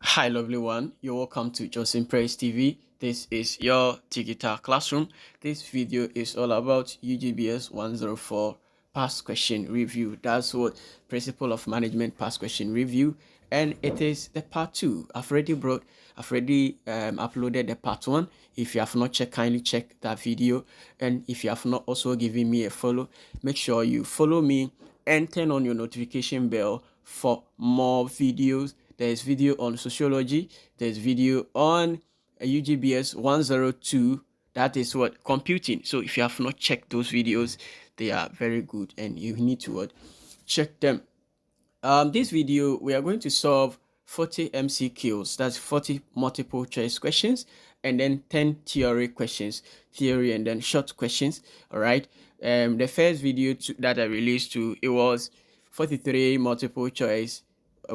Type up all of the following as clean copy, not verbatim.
Hi, lovely one. You're welcome to Johnson Praise TV. This is your digital classroom. This video is all about UGBS 104 past question review. That's what Principle of Management past question review, and it is the part two. I've already uploaded the part one. If you have not checked, kindly check that video. And if you have not also given me a follow, make sure you follow me and turn on your notification bell for more videos. There's video on sociology. There's video on UGBS 102. That is what computing. So if you have not checked those videos, they are very good and you need to check them. This video, we are going to solve 40 MCQs. That's 40 multiple choice questions, and then 10 theory questions, theory and then short questions. All right. The first video that I released it was 43 multiple choice.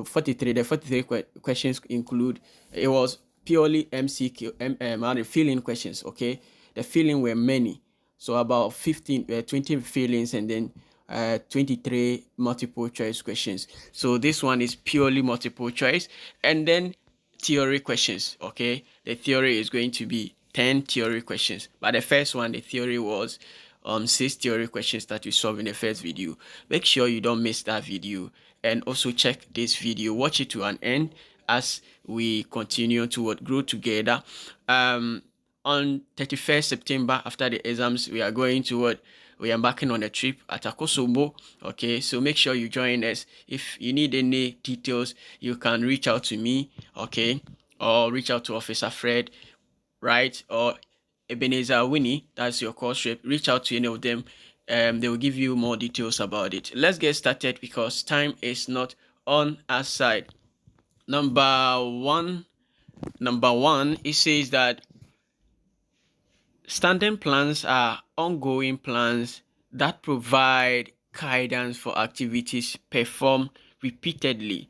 43. The 43 questions include, it was purely MCQ, the filling questions. Okay, the filling were many, so about 20 fillings, and then 23 multiple choice questions. So this one is purely multiple choice, and then theory questions. Okay, the theory is going to be 10 theory questions, but the first one, the theory was 6 theory questions that we solved in the first video. Make sure you don't miss that video, and also check this video, watch it to an end as we continue to grow together. On 31st September, after the exams, we are going to we are embarking on a trip at Akosobo. Okay, so make sure you join us. If you need any details, you can reach out to me, okay, or reach out to Officer Fred, right, or Ebenezer Winnie, that's your course rep. Reach out to any of them. They will give you more details about it. Let's get started because time is not on our side. Number one, it says that standing plans are ongoing plans that provide guidance for activities performed repeatedly.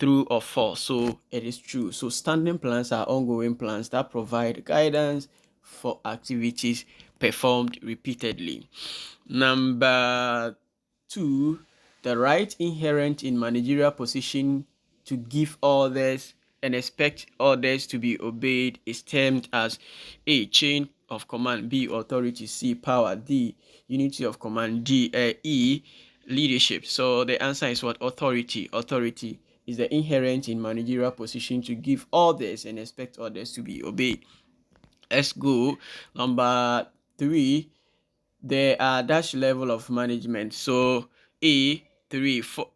True or false? So it is true. So standing plans are ongoing plans that provide guidance for activities performed repeatedly. Number two, the right inherent in managerial position to give orders and expect orders to be obeyed is termed as A, chain of command, B, authority, C, power, D, unity of command, D, E, leadership. So the answer is what? Authority. Authority is the inherent in managerial position to give orders and expect orders to be obeyed. Let's go. Number three, there are dash level of management. So A 3, 4,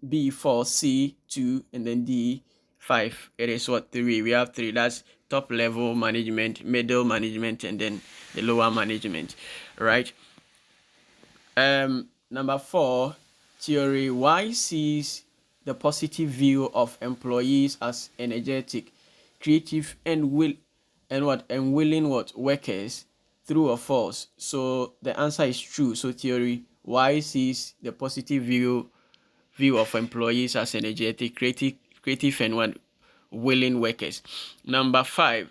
B 4, C 2, and then D 5. It is what? 3. We have 3. That's top level management, middle management, and then the lower management, right? Number 4, theory Y sees the positive view of employees as energetic, creative, and willing workers. True or false? So the answer is true. So theory Y sees the positive view of employees as energetic, creative, and willing workers. Number 5,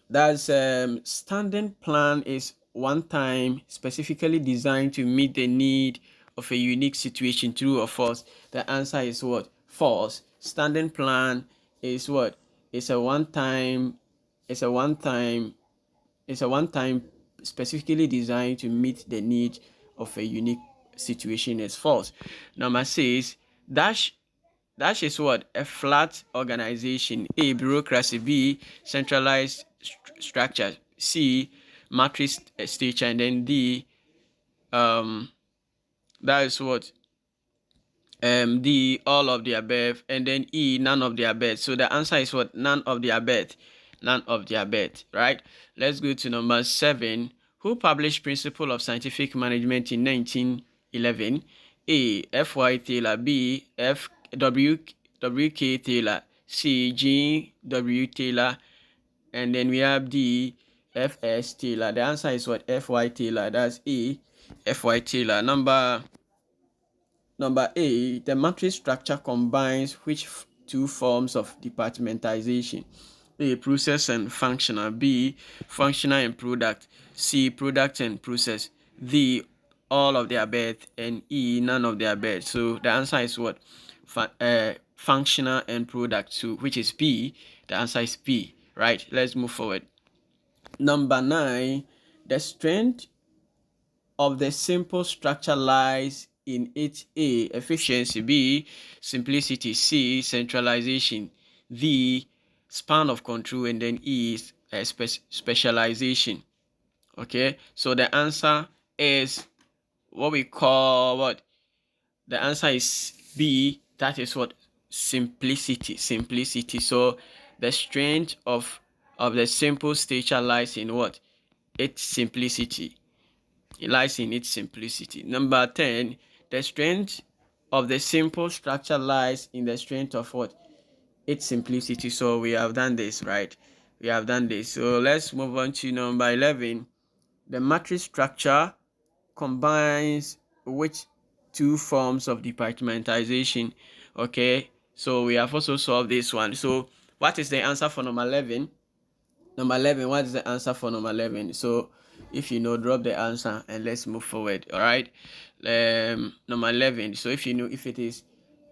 that's standing plan is one time specifically designed to meet the need of a unique situation. True or false? The answer is what? False. Standing plan is what? It's a one time. It's a one time. It's a one time specifically designed to meet the need of a unique situation. Is false. Number 6, dash is what? A flat organization. A, bureaucracy. B, centralized structure. C, matrix structure. And then D, that is what? D, all of the above. And then E, none of the above. So the answer is what? None of the above. None of the above, right? Let's go to number 7. Who published Principle of Scientific Management in 1911? A, F.Y. Taylor. B, W.K. Taylor. C, G.W. Taylor. And then we have D, F.S. Taylor. The answer is what? F.Y. Taylor. That's A, F.Y. Taylor. Number A, the matrix structure combines which two forms of departmentalization? A, process and functional. B, functional and product. C, product and process. D, all of the above, and E, none of the above. So the answer is what? Functional end product, so which is P. The answer is P, right? Let's move forward. Number 9, the strength of the simple structure lies in its A, efficiency, B, simplicity, C, centralization, D, span of control, and then E, specialization. Okay, so the answer is what we call what? The answer is B, that is what? Simplicity. So the strength of the simple structure lies in what? Its simplicity. It lies in its simplicity. Number 10, the strength of the simple structure lies in the strength of what? Its simplicity. So we have done this, right? We have done this. So let's move on to number 11. The matrix structure combines which two forms of departmentalization? Okay, so we have also solved this one. So what is the answer for number 11? Number 11, what is the answer for number 11? So if you know, drop the answer and let's move forward. All right. Number 11. So if you know, if it is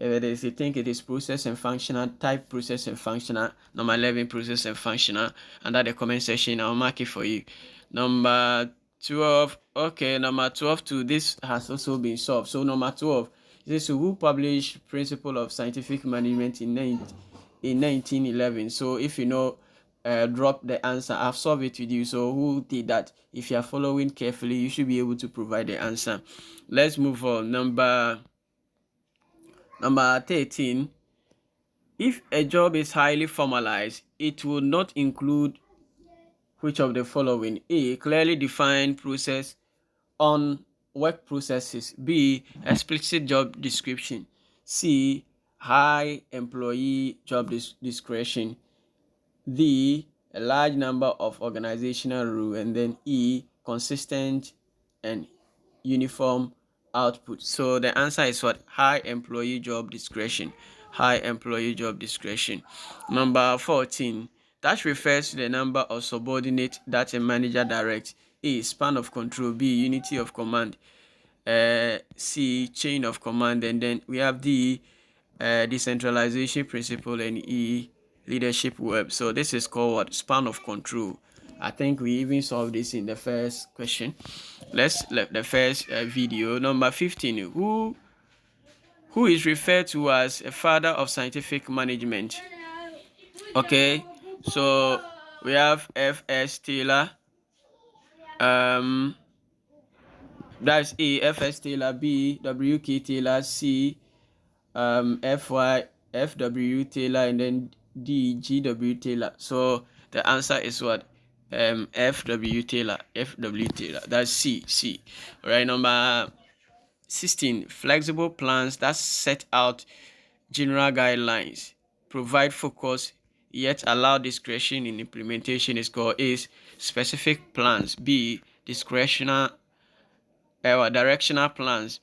you think it is process and functional, type process and functional. Number 11, process and functional. Under the comment section, I'll mark it for you. Number 12. Okay, number 12 too. This has also been solved. So number 12 is who published Principle of Scientific Management in 1911. So if you know, drop the answer. I've solved it with you. So who did that? If you are following carefully, you should be able to provide the answer. Let's move on. Number 13. If a job is highly formalized, it will not include which of the following? A, clearly defined process on work processes. B, explicit job description. C, high employee job discretion. D, a large number of organizational rules, and then E, consistent and uniform output. So the answer is what? High employee job discretion. High employee job discretion. Number 14, that refers to the number of subordinates that a manager directs. A, span of control. B, unity of command. C, chain of command, and then we have the decentralization principle, and E, leadership web. So this is called what? Span of control. I think we even solved this in the first question. Let's let the first video. Number 15, who is referred to as a father of scientific management? Okay, so we have F.S. Taylor. That's A, F.S. Taylor. B, W.K. Taylor. C, F.W. Taylor, and then D, G.W. Taylor. So the answer is what? F.W. Taylor. F.W. Taylor. That's C. All right. Number 16, flexible plans that set out general guidelines, provide focus, yet allow discretion in implementation is called is specific plans. B, discretional directional plans.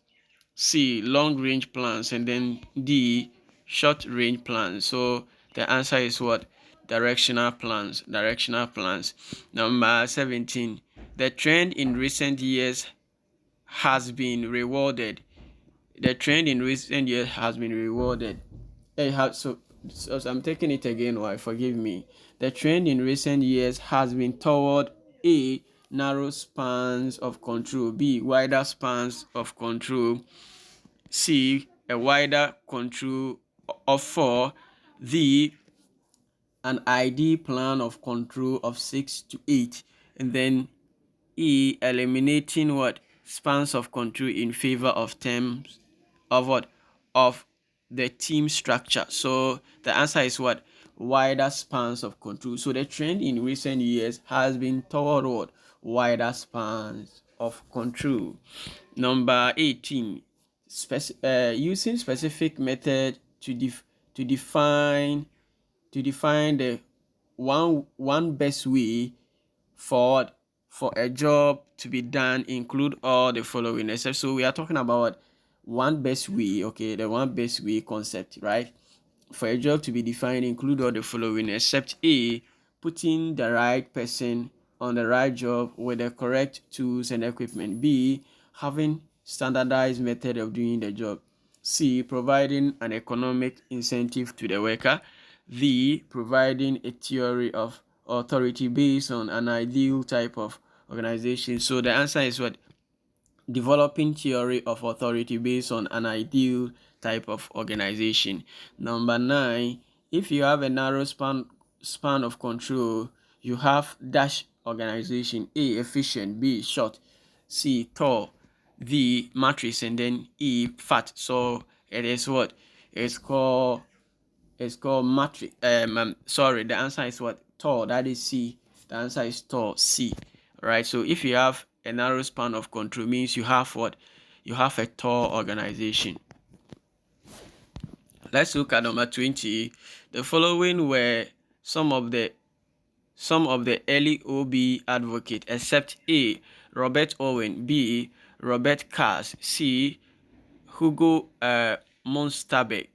C, long range plans, and then D, short range plans. So the answer is what? Directional plans. Number 17, the trend in recent years has been rewarded. Hey, so I'm taking it again. Why? Forgive me. The trend in recent years has been toward A, narrow spans of control. B, wider spans of control. C, a wider control of 4. D, an ID plan of control of 6 to 8. And then E, eliminating what? Spans of control in favor of terms of what? Of the team structure. So the answer is what? Wider spans of control. So the trend in recent years has been toward what? Wider spans of control. Number 18, using specific method to define the one best way for a job to be done include all the following. Except, so we are talking about one best way. Okay, the one best way concept, right? For a job to be defined include all the following, except A, putting the right person on the right job with the correct tools and equipment. B, having standardized method of doing the job. C, providing an economic incentive to the worker. D, providing a theory of authority based on an ideal type of organization. So the answer is what? Developing theory of authority based on an ideal type of organization. Number 9, if you have a narrow span of control, you have dash organization. A, efficient. B, short. C, tall. D, matrix. And then E, fat. So it is what? It's called matrix. Sorry, the answer is what? Tall. That is C. The answer is tall. C. Right. So if you have a narrow span of control, means you have what? You have a tall organization. Let's look at number 20. The following were some of the early OB advocates, except A, Robert Owen, B, Robert Cass, C, Hugo Munsterberg,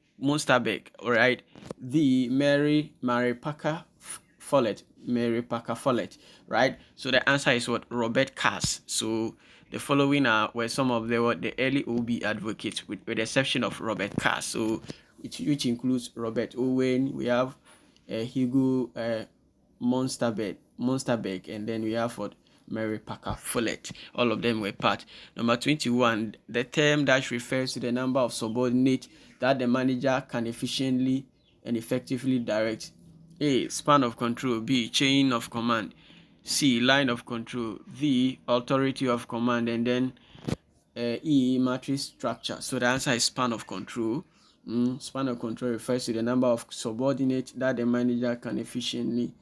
all right. The Mary Parker Follett, right? So the answer is what? Robert Cass. So the following were some of the early OB advocates, with the exception of Robert Cass. So which includes Robert Owen. We have Hugo Munsterberg, and then we have what? Mary Parker Follett. All of them were part. Number 21, the term that refers to the number of subordinates that the manager can efficiently and effectively direct. A, span of control. B, chain of command. C, line of control. D, authority of command. And then E, matrix structure. So the answer is span of control. Span of control refers to the number of subordinates that the manager can efficiently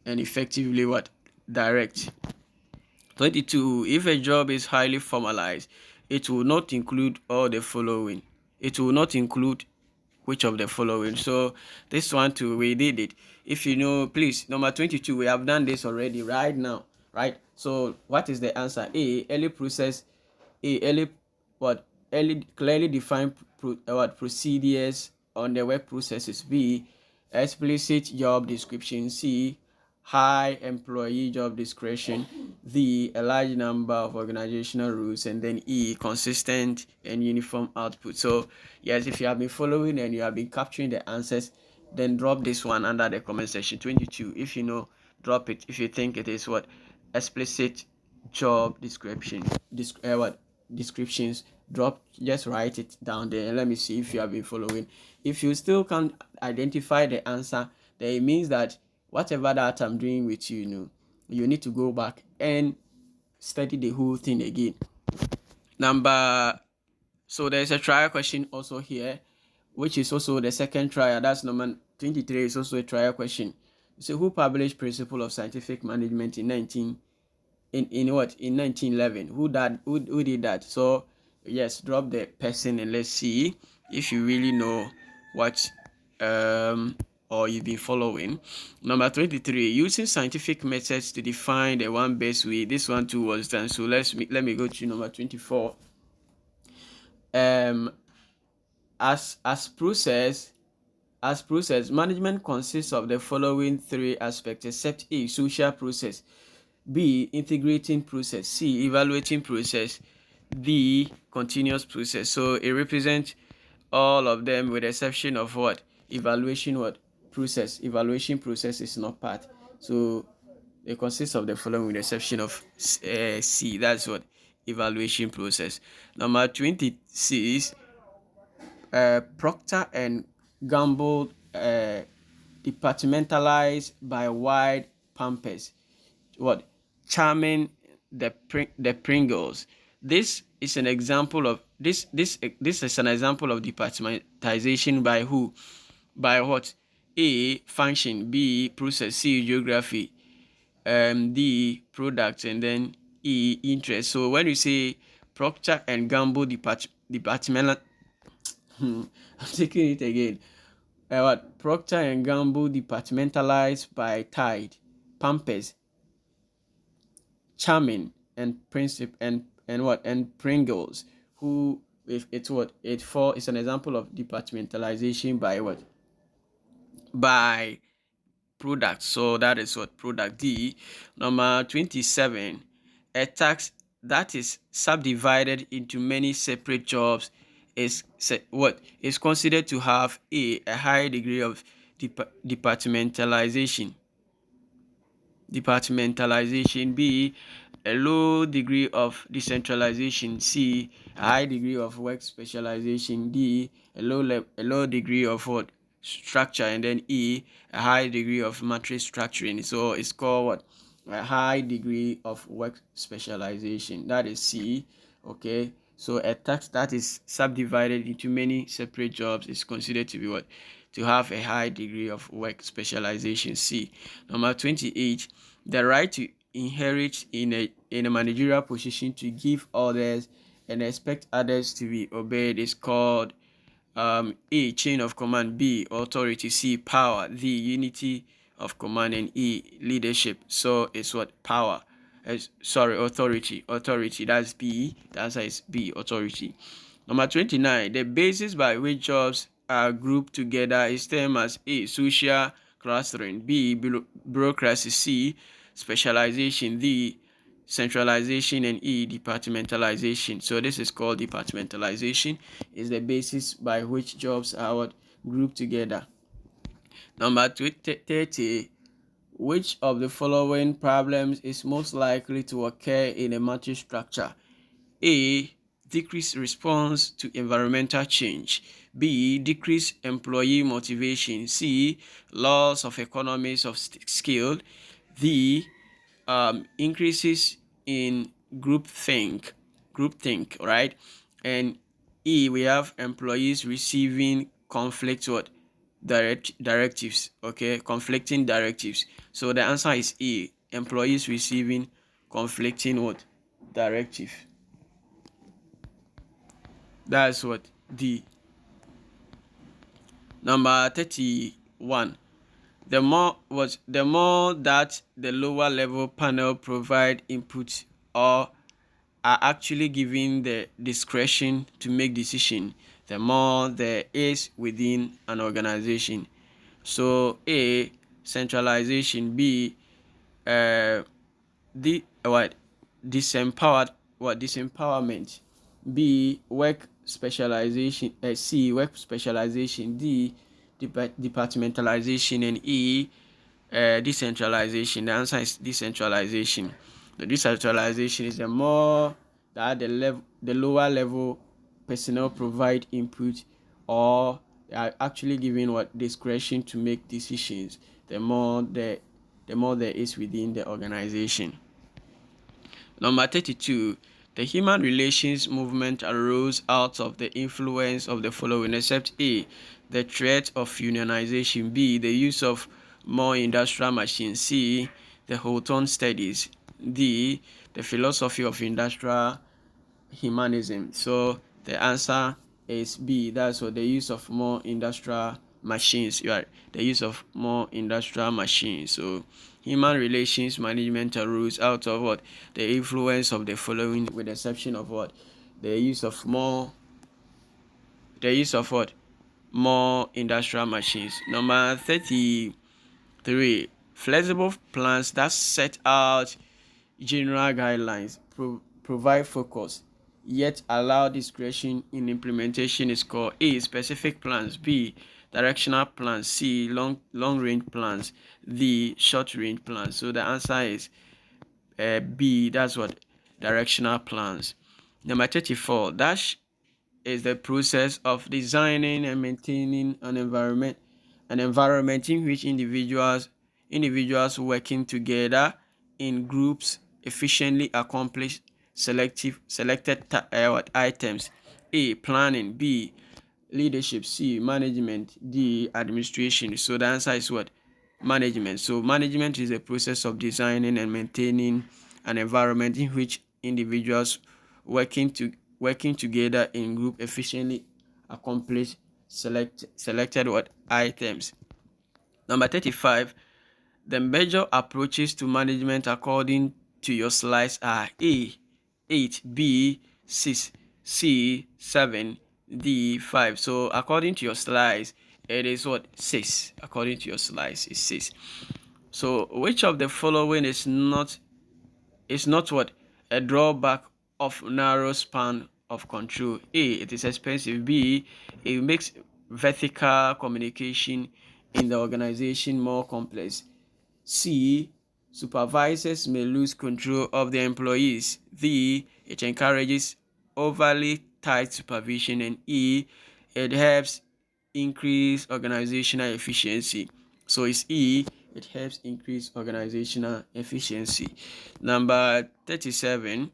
and effectively what? Direct. 22. If a job is highly formalized, it will not include all the following. It will not include which of the following? So this one too, we did it. If you know, please, number 22, we have done this already right now, right? So what is the answer? A, early process. A, early clearly defined procedures on the work processes. B, explicit job description. C, high employee job discretion. D, a large number of organizational rules. And then E, consistent and uniform output. So yes, if you have been following and you have been capturing the answers, then drop this one under the comment section. 22, if you know, drop it. If you think it is what? Explicit job description, descriptions, drop, just write it down there and let me see if you have been following. If you still can't identify the answer, then it means that whatever that I'm doing with you, you need to go back and study the whole thing again. So there's a trial question also here, which is also the second trial. That's number 23, is also a trial question. So who published Principle of Scientific Management in 1911? Who did that? So yes, drop the person and let's see if you really know what or you've been following. Number 23, using scientific methods to define the one best way. This one too was done. So let me go to number 24. As process management consists of the following three aspects, except A, social process. B, integrating process. C, evaluating process. D, continuous process. So it represents all of them with the exception of what? Evaluation process. Evaluation process is not part. So it consists of the following with the exception of C. That's what? Evaluation process. Number 26, Procter and Gamble departmentalized by wide pampers. What? Charming the Pringles. This is an example of this is an example of departmentalization by who? By what? A, function. B, process. C, geography. D, product. And then E, interest. So when you say Procter and Gamble departmental I'm taking it again. Procter and Gamble departmentalized by Tide, Pampers, Charming, and Princip and Pringles. Who, if it's what? It's an example of departmentalization by what? By product. So that is what? Product. D. Number 27, a tax that is subdivided into many separate jobs is what is considered to have a high degree of departmentalization. B, a low degree of decentralization. C, a high degree of work specialization. D, a low degree of what structure. And then E, a high degree of matrix structuring. So it's called what? A high degree of work specialization. That is C. Okay, so a task that is subdivided into many separate jobs is considered to be what? To have a high degree of work specialization. C. Number 28, the right to inherit in a managerial position to give orders and expect others to be obeyed is called A, chain of command. B, authority. C, power. D, unity of command. And E, leadership. So it's what? Power. Authority. That's B. The answer is B, authority. Number 29, the basis by which jobs are grouped together is termed as A, social clustering. B, bureaucracy. C, specialization. D, centralization. And E, departmentalization. So this is called departmentalization. Is the basis by which jobs are grouped together. Number 30, which of the following problems is most likely to occur in a matrix structure? A, decreased response to environmental change. B, decreased employee motivation. C, loss of economies of scale. D, increases in groupthink, right? And E, we have employees receiving directives, okay, conflicting directives. So the answer is E, employees receiving conflicting directive. That's what D. Number 31. The more that the lower level panel provide input or are actually given the discretion to make decision, the more there is within an organization. So A, centralization. B, disempowerment. B, work specialization. C, work specialization. D, departmentalization. And E, decentralization. The answer is decentralization. The decentralization is the more that the lower level personnel provide input or they are actually given discretion to make decisions, the more there is within the organization. Number 32, the human relations movement arose out of the influence of the following, except A, the threat of unionization. B, the use of more industrial machines. C, the Houghton studies. D, the philosophy of industrial humanism. So the answer is B. That's what the use of more industrial machines. You are the use of more industrial machines. So human relations management rules out of what? The influence of the following, with the exception of what? The use of what? More industrial machines. Number 33, flexible plans that set out general guidelines, provide focus, yet allow discretion in implementation is called A, specific plans. B, directional plans. C, long range plans. D, short range plans. So the answer is B. That's what? Directional plans. Number 34, that is the process of designing and maintaining an environment in which individuals working together in groups efficiently accomplish selected items. A, planning. B, leadership. C, management. D, administration. So the answer is what? Management. So management is the process of designing and maintaining an environment in which individuals working together in group efficiently accomplish selected items. Number 35, the major approaches to management according to your slides are A, 8, B, 6, C, 7, D, 5. So according to your slides, it is what? 6. According to your slides, it's 6. So which of the following is not what? A drawback of narrow span of control? A, it is expensive. B, it makes vertical communication in the organization more complex. C, supervisors may lose control of their employees. D, it encourages overly tight supervision. And E, it helps increase organizational efficiency. So it's E, it helps increase organizational efficiency. Number 37,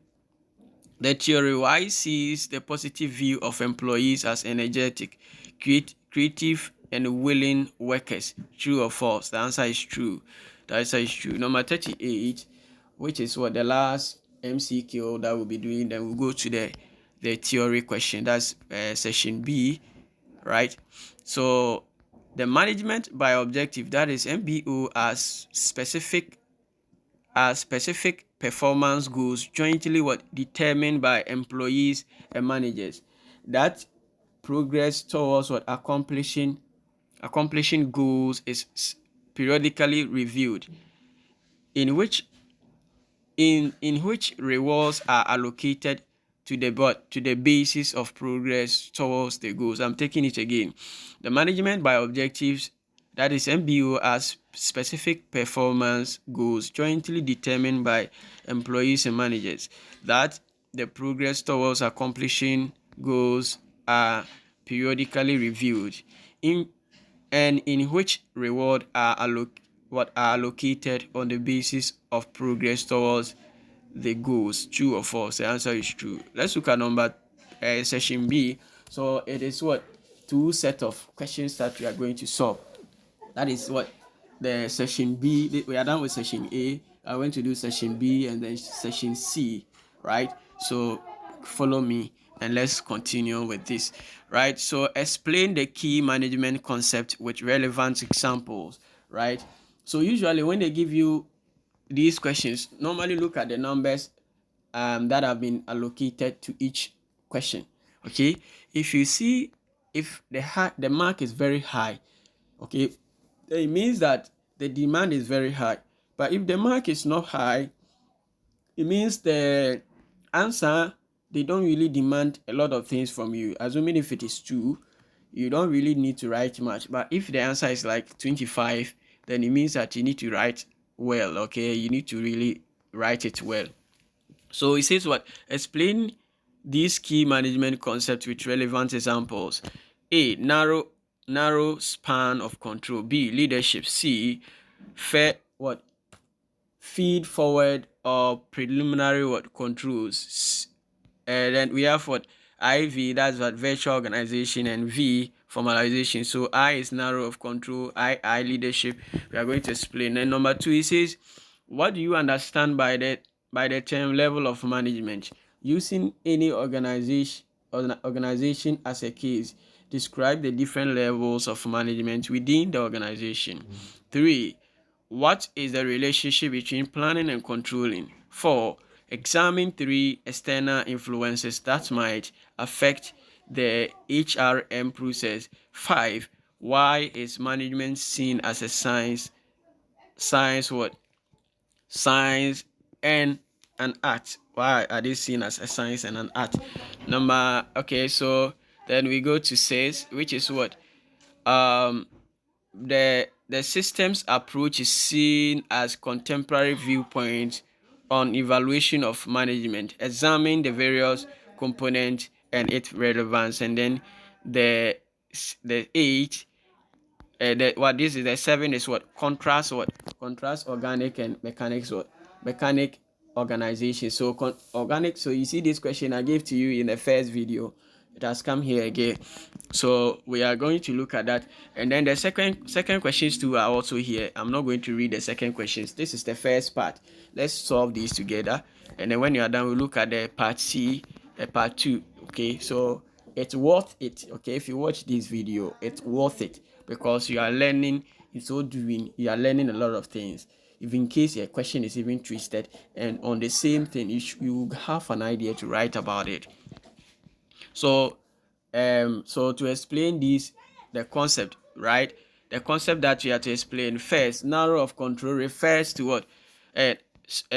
the theory Y sees the positive view of employees as energetic, creative, and willing workers. True or false? The answer is true. The answer is true. Number 38, which is what the last MCQ that we'll be doing. Then we'll go to the theory question. That's session B, right? So the management by objective, that is MBO, as specific performance goals jointly determined by employees and managers. That progress towards accomplishing goals is periodically reviewed, in which rewards are allocated to the basis of progress towards the goals. I'm taking it again. The management by objectives, that is MBO, as specific performance goals jointly determined by employees and managers. That the progress towards accomplishing goals are periodically reviewed, in which reward are allocated on the basis of progress towards the goals. True or false? The answer is true. Let's look at session B. So it is two set of questions that we are going to solve. That is the session B. We are done with session A. I went to do session B and then session C, right? So follow me and let's continue with this, right? So explain the key management concept with relevant examples, right? So usually when they give you these questions, normally look at the numbers that have been allocated to each question. Okay, if you see if the mark is very high, okay, it means that the demand is very high. But if the mark is not high, it means the answer, they don't really demand a lot of things from you. Assuming if it is 2, you don't really need to write much. But if the answer is like 25, then it means that you need to write well. Okay, you need to really write it well. So it says explain these key management concepts with relevant examples. A, narrow span of control. B, leadership. C, feed forward or preliminary controls. Then we have IV, that's virtual organization, and V, formalization. So I is narrow of control, I leadership. We are going to explain. And number 2, it says, what do you understand by the term level of management? Using any organization as a case, describe the different levels of management within the organization. 3, what is the relationship between planning and controlling? 4, examine 3 external influences that might affect the HRM process. 5, why is management seen as a science and an art? Why are they seen as a science and an art? Okay, so then we go to 6, which is the systems approach is seen as contemporary viewpoint on evaluation of management. Examine the various components and its relevance. And then the 8, this is the 7 is contrast organic and mechanic organization. So organic, so you see this question I gave to you in the first video, it has come here again. So we are going to look at that. And then the second questions too are also here. I'm not going to read the second questions. This is the first part. Let's solve these together. And then when you are done, we'll look at the part C, part 2. Okay, so it's worth it. Okay, if you watch this video, it's worth it because you are learning. In so doing, you are learning a lot of things. If in case your question is even twisted and on the same thing, you have an idea to write about it. So to explain this, the concept, right? The concept that you have to explain first, narrow of control refers to what? A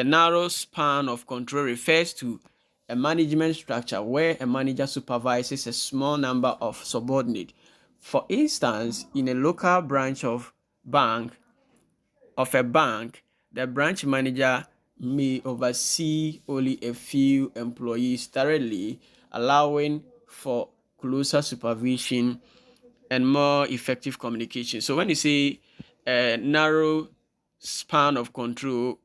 narrow span of control refers to a management structure where a manager supervises a small number of subordinates. For instance, in a local branch of a bank, the branch manager may oversee only a few employees thoroughly, allowing for closer supervision and more effective communication. So when you say a narrow span of control,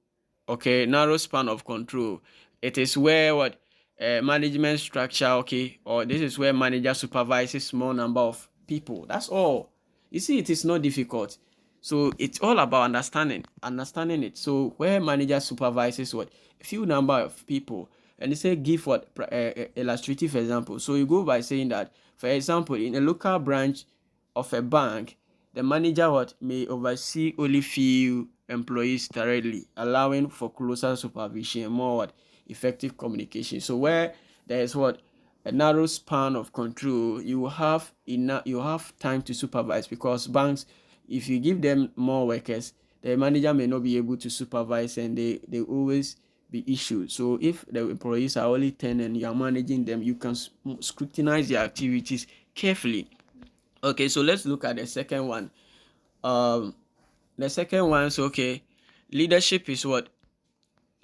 okay, narrow span of control, it is where what management structure, okay, or this is where manager supervises small number of people. That's all. You see, it is not difficult. So it's all about understanding it. So where manager supervises what a few number of people, and they say give what illustrative example. So you go by saying that, for example, in a local branch of a bank, the manager what may oversee only few employees directly, allowing for closer supervision and more what effective communication. So where there is what a narrow span of control, you have enough, you have time to supervise, because banks, if you give them more workers, the manager may not be able to supervise, and they always be issues. So if the employees are only 10 and you are managing them, you can scrutinize their activities carefully. Okay, so let's look at the second one. The second one is okay. Leadership is what?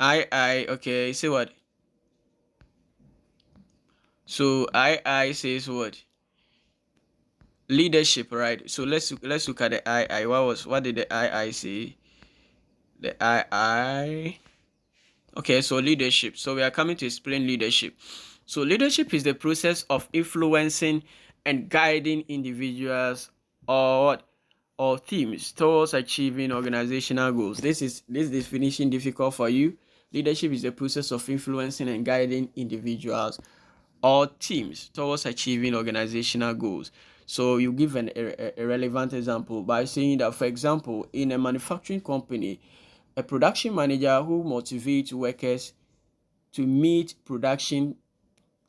Okay, say what? So I says what? Leadership, right? So let's look at the I. What did the I say? The I. Okay, so leadership. So we are coming to explain leadership. So leadership is the process of influencing and guiding individuals or teams towards achieving organizational goals. This definition difficult for you. Leadership is the process of influencing and guiding individuals or teams towards achieving organizational goals. So you give a relevant example by saying that, for example, in a manufacturing company, a production manager who motivates workers to meet production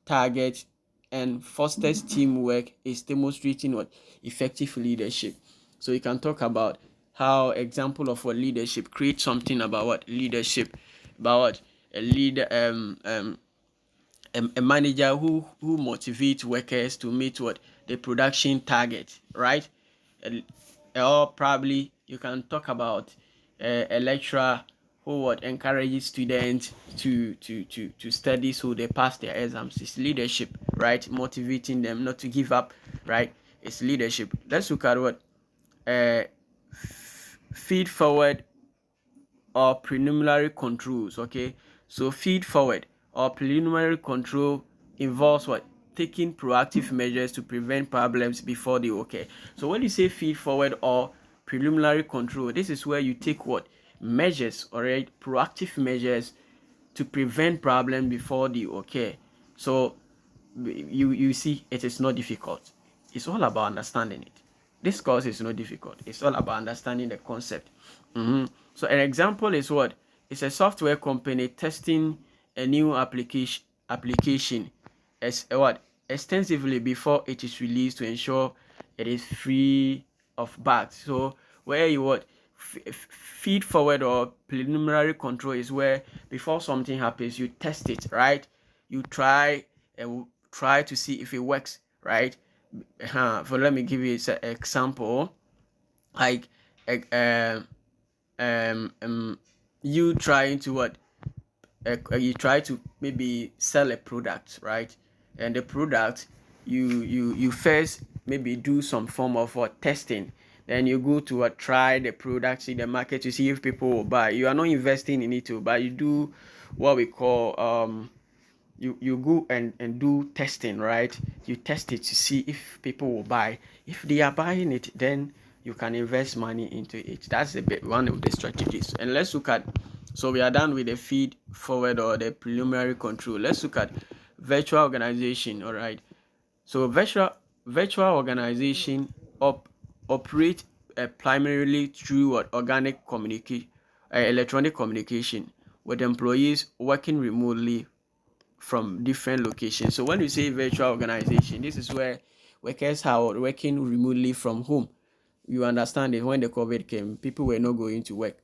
targets and fosters teamwork is demonstrating what effective leadership. So you can talk about how example of what leadership create something about what leadership, about what a leader a manager who motivates workers to meet what the production target, right? Or probably you can talk about a lecturer who would encourage students to study so they pass their exams. It's leadership, right? Motivating them not to give up, right? It's leadership. Let's look at what uh, feed forward or preliminary controls. Okay, so feed forward or preliminary control involves what? Taking proactive measures to prevent problems before they occur. So when you say feed forward or preliminary control, this is where you take what? Measures, all right, proactive measures to prevent problems before they occur. So you see, it is not difficult. It's all about understanding it. This course is not difficult. It's all about understanding the concept. So an example is what? It's a software company testing a new application as what? Extensively before it is released to ensure it is free of bugs. So where you what? Feed forward or preliminary control is where before something happens you test it, right? You try and try to see if it works, right? For let me give you an example, like um, you trying to what? You try to maybe sell a product, right? And the product, you first maybe do some form of what testing. Then you go to try the product in the market to see if people will buy. You are not investing in it to buy. You do what we call you go and do testing, right? You test it to see if people will buy. If they are buying it, then you can invest money into it. That's a bit one of the strategies. And let's look at, so we are done with the feed forward or the preliminary control. Let's look at virtual organization. All right, so virtual organization operate primarily through organic communication, electronic communication, with employees working remotely from different locations. So when we say virtual organization, this is where workers are working remotely from home. You understand it. When the COVID came, people were not going to work.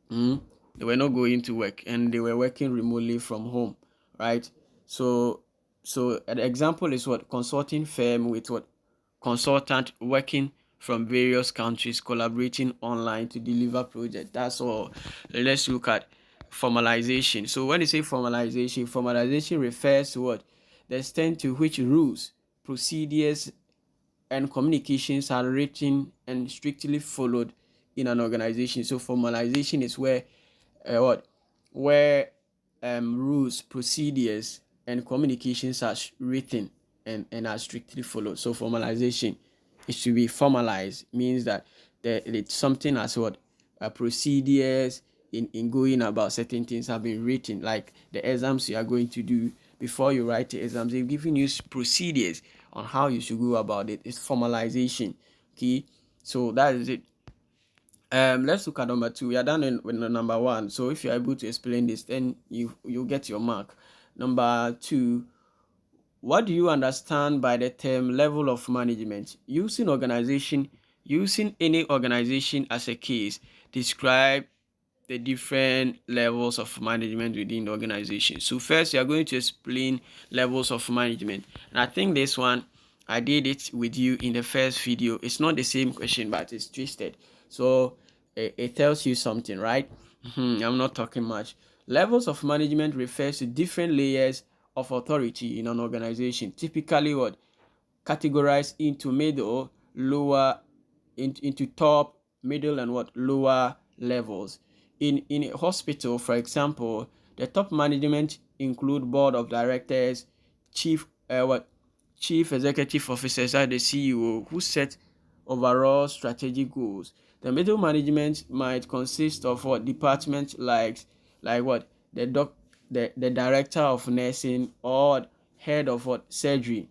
They were not going to work and they were working remotely from home, right? So an example is what consulting firm with what consultant working from various countries collaborating online to deliver project. That's all. Let's look at formalization. So when you say formalization, formalization refers to what? The extent to which rules, procedures, and communications are written and strictly followed in an organization. So formalization is where what where rules, procedures, and communications are written and are strictly followed. So formalization is to be formalized, means that it's something as what procedures in going about certain things have been written, like the exams you are going to do. Before you write the exams, they've given you procedures on how you should go about it. It's formalization. Okay, so that is it. Let's look at number two. We are done with the number one. So if you're able to explain this, then you'll get your mark. Number two, what do you understand by the term level of management? Using any organization as a case, describe the different levels of management within the organization. So first, you are going to explain levels of management. And I think this one, I did it with you in the first video. It's not the same question, but it's twisted. So it tells you something, right? I'm not talking much. Levels of management refers to different layers of authority in an organization. Typically what? Categorized into middle, lower, into top, middle, and what? Lower levels. In a hospital, for example, the top management include board of directors, chief executive officers, are the CEO, who set overall strategic goals. The middle management might consist of what departments like what the director of nursing or head of what surgery,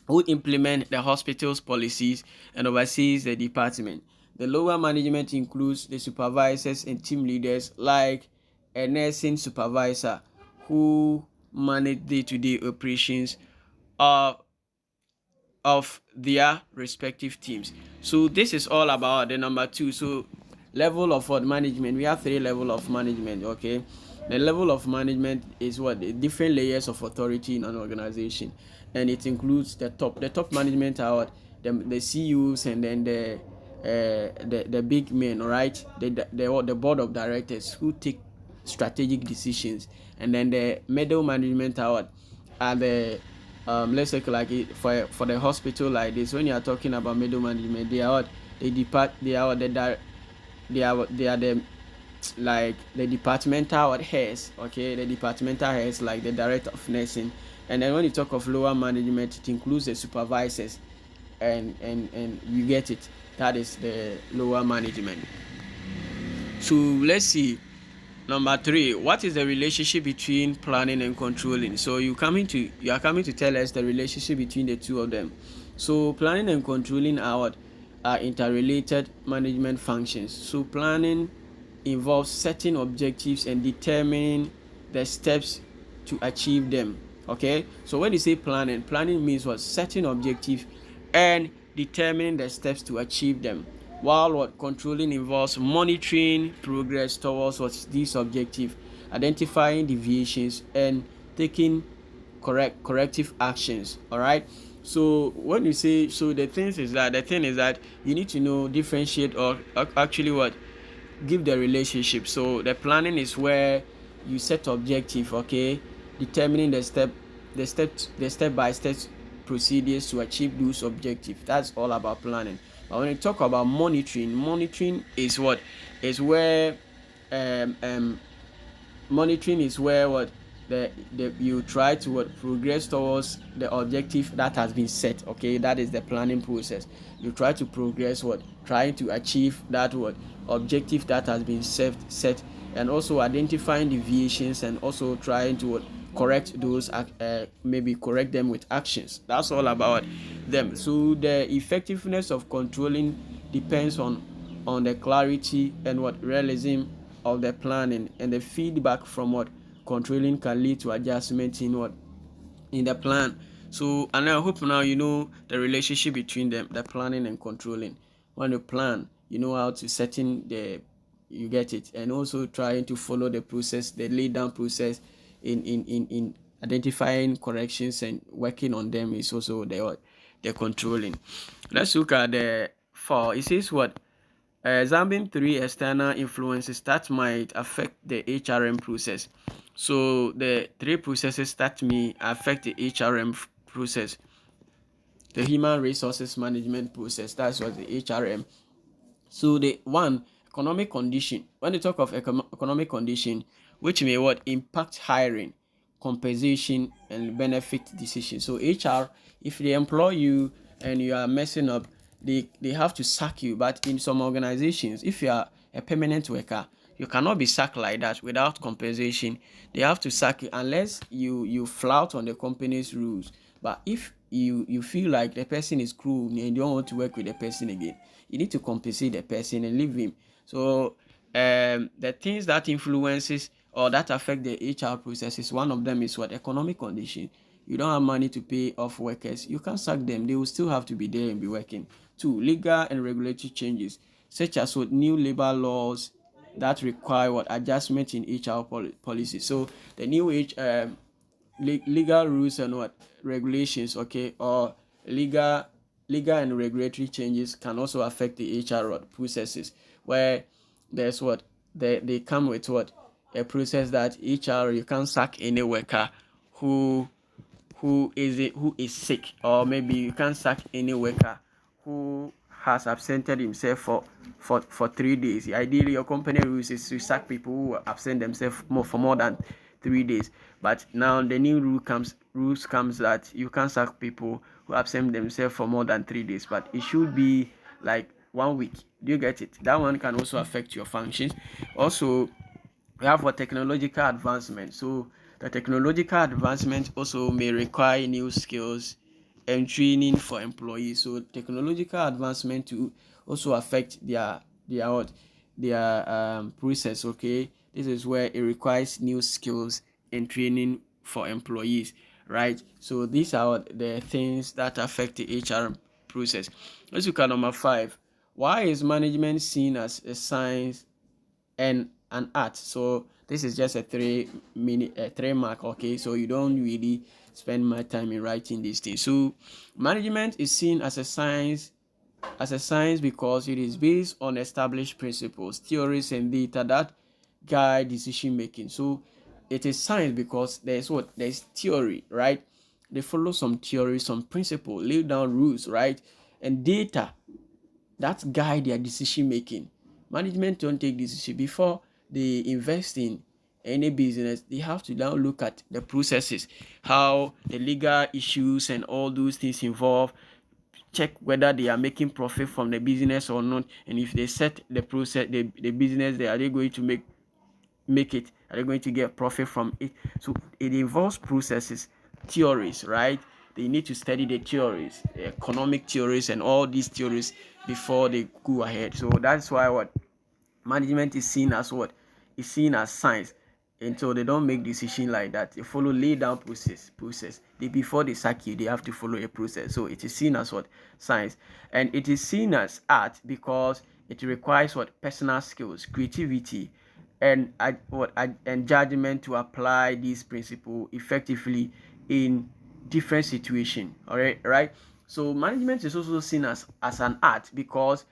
who implement the hospital's policies and oversees the department. The lower management includes the supervisors and team leaders like a nursing supervisor who manage day-to-day operations of their respective teams. So this is all about the number two. So level of what management, we have three level of management. Okay, the level of management is what the different layers of authority in an organization, and it includes the top management are what the CEOs, and then the big men, right? The board of directors who take strategic decisions, and then the middle management are what are the let's say like for the hospital like this. When you are talking about middle management, they are what they are the like the departmental heads. Okay, the departmental heads like the director of nursing. And then when you talk of lower management, it includes the supervisors, and you get it, that is the lower management. So let's see. Number three, what is the relationship between planning and controlling? So you are coming to tell us the relationship between the two of them. So planning and controlling are interrelated management functions. So planning involves setting objectives and determining the steps to achieve them. Okay, so when you say planning means what? Setting objectives and determining the steps to achieve them, while what controlling involves monitoring progress towards what this objective, identifying deviations, and taking corrective actions. All right, so when you say, so the thing is that you need to know, differentiate, or actually what, give the relationship. So the planning is where you set objective, okay, determining the step by step procedures to achieve those objectives. That's all about planning. But when you talk about monitoring is what is where um, um monitoring is where what the you try to what progress towards the objective that has been set. Okay, that is the planning process. You try to progress what, trying to achieve that what objective that has been set, and also identifying deviations, and also trying to what, correct those maybe correct them with actions. That's all about them. So the effectiveness of controlling depends on the clarity and what realism of the planning, and the feedback from what controlling can lead to adjustment in what, in the plan. So, and I hope now you know the relationship between them, the planning and controlling. When you plan, you know how to setting the, you get it, and also trying to follow the process, the laid down process in identifying corrections and working on them is also the controlling. Let's look at the 4. It says what? Examine 3 external influences that might affect the HRM process. So the 3 processes that may affect the HRM process. The human resources management process, that's what the HRM. So the one, economic condition. When you talk of economic condition, which may what impact hiring, compensation, and benefit decisions. So HR, if they employ you and you are messing up, they have to sack you. But in some organizations, if you are a permanent worker, you cannot be sacked like that without compensation. They have to sack you unless you flout on the company's rules. But if you feel like the person is cruel and you don't want to work with the person again, you need to compensate the person and leave him. So the things that influences or that affect the HR processes, one of them is what? Economic condition. You don't have money to pay off workers, you can't sack them. They will still have to be there and be working. 2, legal and regulatory changes, such as what new labor laws that require what adjustment in HR policy. So the new legal rules and what regulations, okay, or legal and regulatory changes can also affect the HR processes, where there's what they come with what a process that HR, you can't sack any worker who is sick, or maybe you can't sack any worker who has absented himself for 3 days. Ideally, your company rules is to sack people who absent themselves for more than 3 days. But now the new rules comes that you can't sack people who absent themselves for more than 3 days, but it should be like 1 week. Do you get it? That one can also affect your functions. Also, we have for technological advancement. So the technological advancement also may require new skills and training for employees. So technological advancement to also affect their process. Okay, this is where it requires new skills and training for employees, right? So these are the things that affect the HR process. Let's look at number 5. Why is management seen as a science and an art? So this is just a 3 mark, okay? So you don't really spend much time in writing these things. So management is seen as a science because it is based on established principles, theories, and data that guide decision making. So it is science because there's theory, right? They follow some theory, some principle, lay down rules, right? And data that guide their decision making. Management don't take decision before they invest in any business. They have to now look at the processes, how the legal issues and all those things involved, check whether they are making profit from the business or not, and if they set the process, the business, are they going to make it, are they going to get profit from it? So it involves processes, theories, right? They need to study the theories, economic theories, and all these theories before they go ahead. So that's why what management is seen as what is seen as science. And so they don't make decision like that. They follow lay down process. Before they sack you, they have to follow a process. So it is seen as what science, and it is seen as art because it requires what personal skills, creativity, and judgment to apply these principles effectively in different situations. All right. So management is also seen as an art because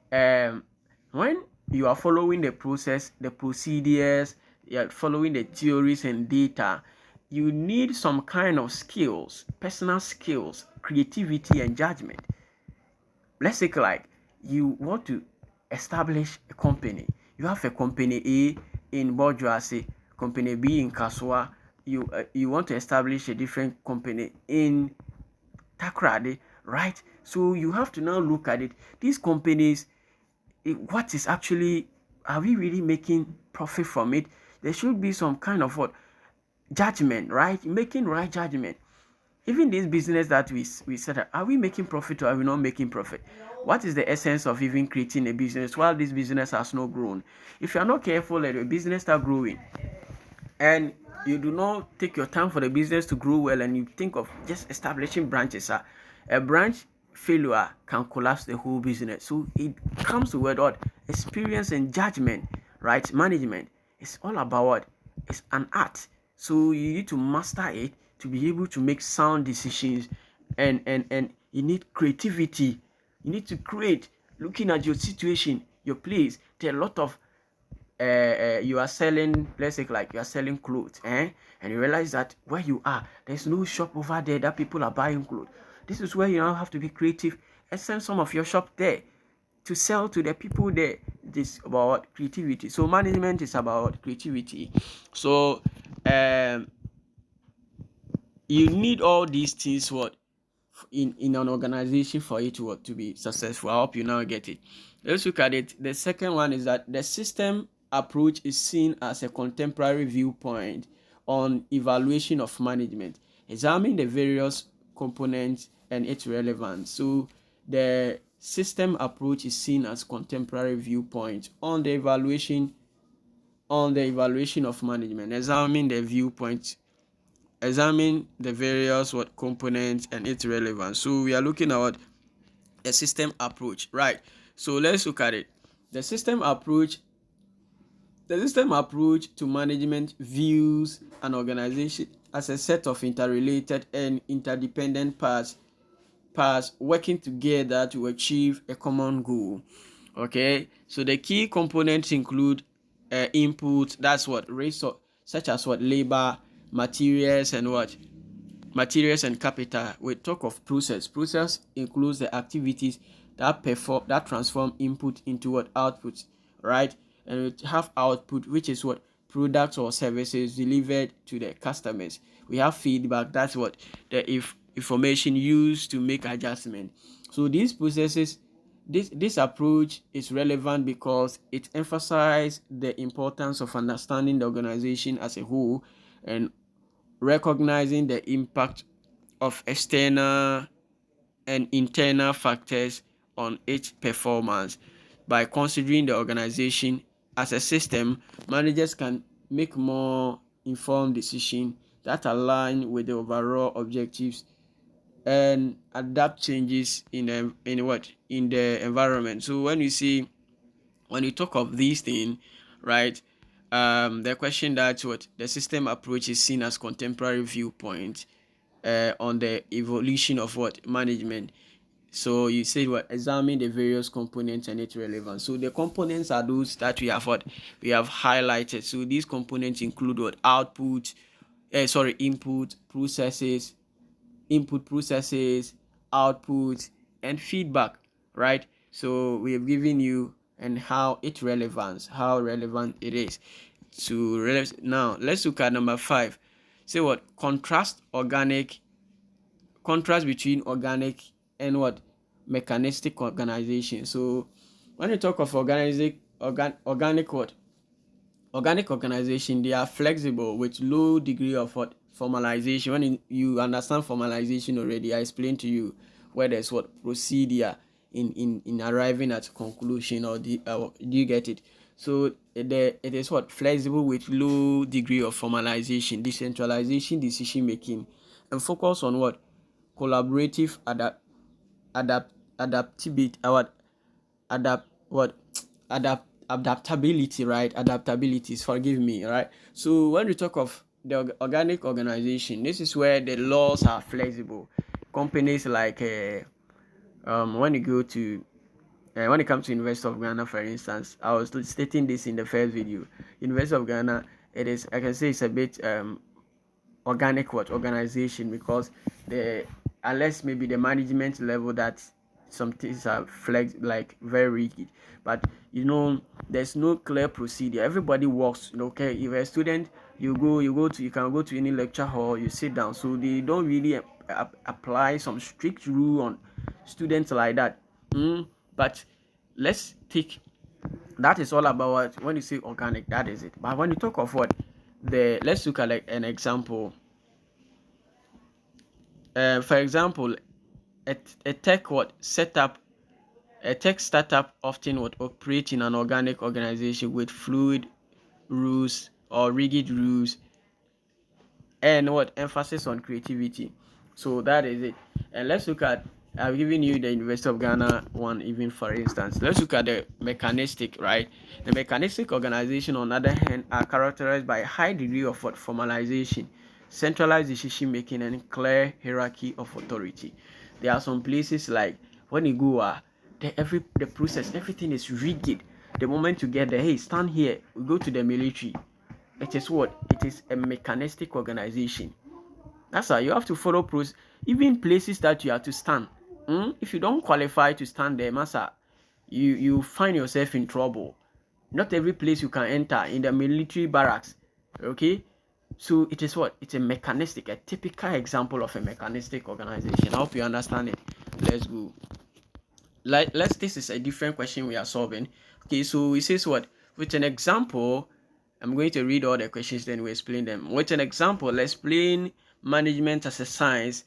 when you are following the process, the procedures, you are following the theories and data, you need some kind of skills, personal skills, creativity, and judgment. Let's take like you want to establish a company. You have a company A in Bourgeoisie, company B in Kaswa. You want to establish a different company in Takrade, right? So you have to now look at it. These companies, what is actually, are we really making profit from it? There should be some kind of what judgment, right? Making right judgment. Even this business that we set up, are we making profit or are we not making profit? What is the essence of even creating a business while this business has not grown? If you are not careful, let your business start growing, and you do not take your time for the business to grow well, and you think of just establishing branches, a branch failure can collapse the whole business. So it comes to what experience and judgment, right? Management is all about what? It's an art. So you need to master it to be able to make sound decisions, and you need creativity. You need to create, looking at your situation, your place. There are a lot of you are selling, let's say like you are selling clothes, and you realize that where you are, there's no shop over there that people are buying clothes. This is where you now have to be creative and send some of your shop there to sell to the people there. This is about creativity. So management is about creativity. So you need all these things what in an organization for it to be successful. I hope you now get it. Let's look at it. The second one is that the system approach is seen as a contemporary viewpoint on evaluation of management. Examine the various components and its relevance. So the system approach is seen as contemporary viewpoint on the evaluation of management. Examine the various what components and its relevance. So we are looking at what a system approach, right? So let's look at it. The system approach to management views an organization as a set of interrelated and interdependent parts working together to achieve a common goal. Okay, so the key components include input, that's what resource, such as what labor, materials and capital. We talk of process includes the activities that transform input into what output, right? And we have output, which is what products or services delivered to the customers. We have feedback, that's what the information used to make adjustment. So these processes, this approach is relevant because it emphasizes the importance of understanding the organization as a whole and recognizing the impact of external and internal factors on its performance. By considering the organization as a system, managers can make more informed decisions that align with the overall objectives and adapt changes in the environment. So when you talk of these things, right? The question that what the system approach is seen as contemporary viewpoint on the evolution of what management. So you said what examine the various components and its relevance. So the components are those that we have highlighted. So these components include what input processes, output, and feedback, right? So we have given you and how relevant it is. Now let's look at number 5. Say what contrast between organic and what mechanistic organization. So when you talk of organic organization, they are flexible with low degree of what formalization. When you understand formalization already, I explained to you where there's what procedure in arriving at conclusion, or do you get it? So it is what flexible with low degree of formalization, decentralization, decision making, and focus on what collaborative adaptability, adaptability, right? Adaptabilities, forgive me, right? So when we talk of the organic organization, this is where the laws are flexible. Companies like when you go to when it comes to University of Ghana, for instance, I was stating this in the first video. University of Ghana, it is, I can say it's a bit organic organization, because the unless maybe the management level that some things are flex, like very rigid, but there's no clear procedure. Everybody works, okay? If a student, you can go to any lecture hall, you sit down. So they don't really apply some strict rule on students like that. But let's take that is all about what, when you say organic, that is it. But when you talk of what let's look at like an example. For example, a tech startup often would operate in an organic organization with fluid rules or rigid rules, and what emphasis on creativity. So that is it. And let's look at, I've given you the University of Ghana one, even for instance. Let's look at the mechanistic, right? The mechanistic organization, on the other hand, are characterized by a high degree of formalization, centralized decision making, and clear hierarchy of authority. There are some places like when you go, the process, everything is rigid. The moment you get there, hey, stand here. We go to the military. It is what? It is a mechanistic organization. That's why you have to follow pros. Even places that you have to stand. If you don't qualify to stand there, massa, you find yourself in trouble. Not every place you can enter in the military barracks. Okay, so it is what? It's a mechanistic, a typical example of a mechanistic organization. I hope you understand it. Let's go. Let's. This is a different question we are solving. Okay, so it says what? With an example, I'm going to read all the questions, then we explain them. With an example, explain management as a science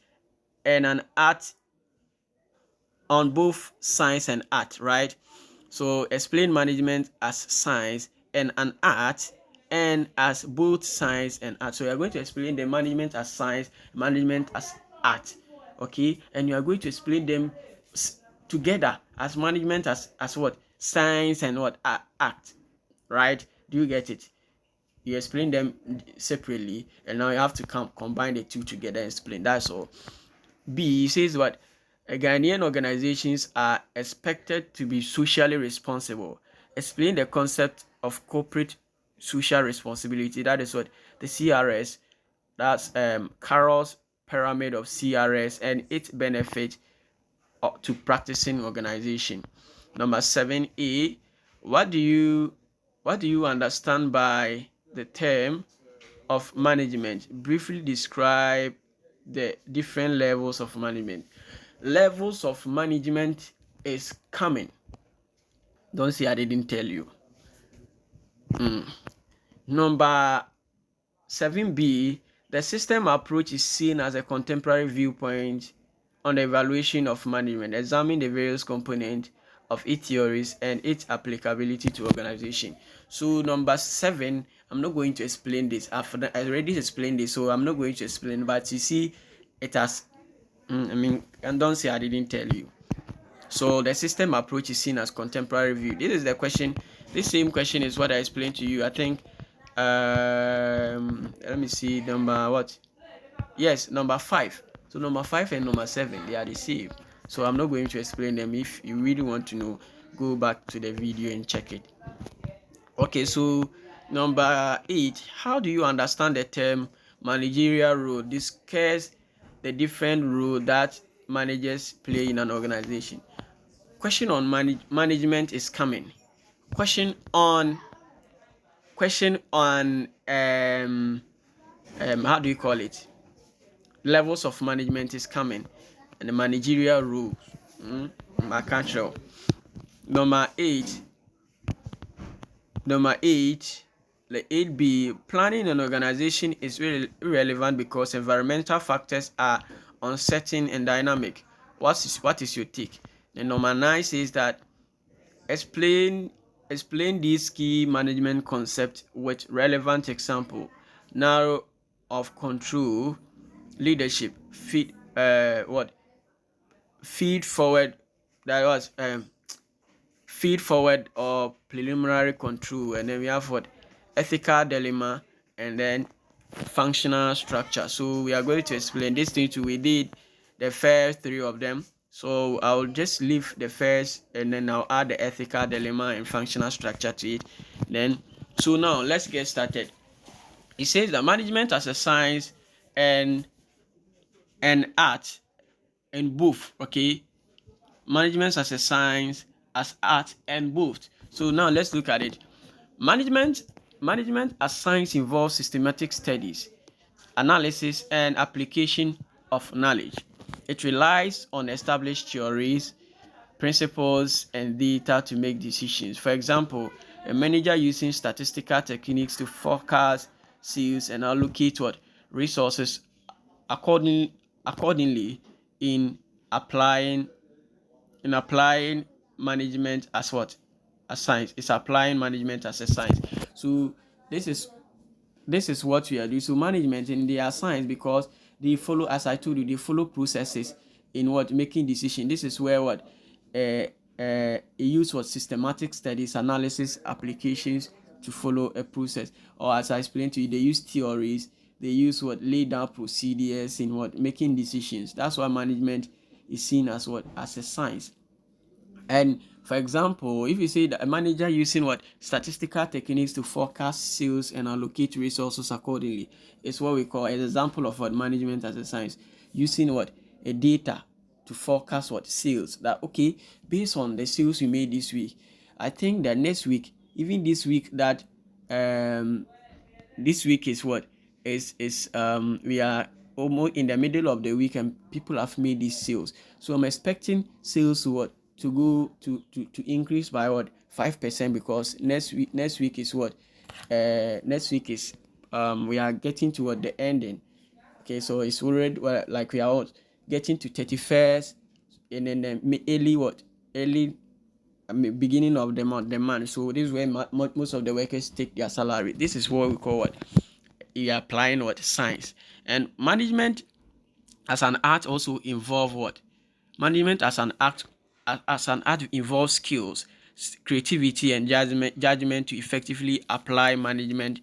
and an art on both science and art, right? So explain management as science and an art and as both science and art. So you are going to explain the management as science, management as art, okay? And you are going to explain them together as management as what? Science and what? Art, right? Do you get it? You explain them separately, and now you have to combine the two together and explain. That's all. B says what? Ghanaian organizations are expected to be socially responsible. Explain the concept of corporate social responsibility. That is what the CRS. That's Carroll's pyramid of CRS and its benefit to practicing organization. Number 7A. What do you understand by the term of management? Briefly describe the different levels of management. Levels of management is coming. Don't say I didn't tell you. Number 7B, the system approach is seen as a contemporary viewpoint on the evaluation of management. Examine the various components of its theories and its applicability to organization. So number 7, I'm not going to explain this. I already explained this, so I'm not going to explain. But you see, it has. And don't say I didn't tell you. So the system approach is seen as contemporary view. This is the question. This same question is what I explained to you. I think. Let me see. Number what? Yes, number 5. So number 5 and number 7, they are the same. So I'm not going to explain them. If you really want to know, go back to the video and check it. Okay, so number 8, how do you understand the term managerial role? Discuss the different role that managers play in an organization. Question on management is coming. Question on how do you call it? Levels of management is coming, and the managerial rules. I can't show. Number 8, the 8B, planning an organization is irrelevant because environmental factors are uncertain and dynamic. What is your take? The number 9 says that explain these key management concepts with relevant example. Narrow of control, leadership, feed forward. That was feed forward or preliminary control, and then we have what? Ethical dilemma, and then functional structure. So we are going to explain this thing too. We did the first 3 of them, so I'll just leave the first and then I'll add the ethical dilemma and functional structure to it. Then so now let's get started. It says that management as a science and art and both. Okay, management as a science, as art, and both. So now let's look at it. Management as science involves systematic studies, analysis, and application of knowledge. It relies on established theories, principles, and data to make decisions. For example, a manager using statistical techniques to forecast sales and allocate resources accordingly in applying management as what? A science. It's applying management as a science. So this is what we are doing. So management in their science, because they follow, as I told you, they follow processes in what? Making decision. This is where what it use what? Systematic studies, analysis, applications to follow a process. Or as I explained to you, they use theories, they use what lay down procedures in what making decisions. That's why management is seen as what as a science. And for example, if you say that a manager using what statistical techniques to forecast sales and allocate resources accordingly, is what we call an example of what management as a science. Using what a data to forecast what sales, that okay, based on the sales we made this week, I think that next week, even this week, that um this week is what is we are almost in the middle of the week and people have made these sales, so I'm expecting sales to what to go to increase by what 5%, because next week is what next week is we are getting toward the ending. Okay, so it's already well, like we are getting to 31st, and then early what early beginning of the month. So this is where most of the workers take their salary. This is what we call what you're applying what science. And management as an art also involve what management as an art involves skills, creativity, and judgment to effectively apply management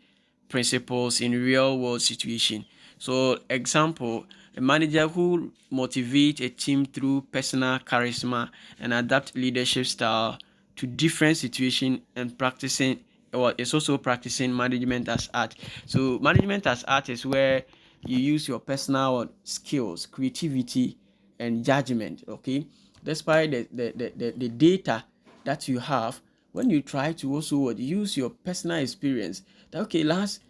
principles in real world situation. So example, a manager who motivates a team through personal charisma and adapt leadership style to different situations and practicing, well, it's also practicing management as art. So management as art is where you use your personal skills, creativity, and judgment. Okay, despite the data that you have, when you try to also use your personal experience, that okay, last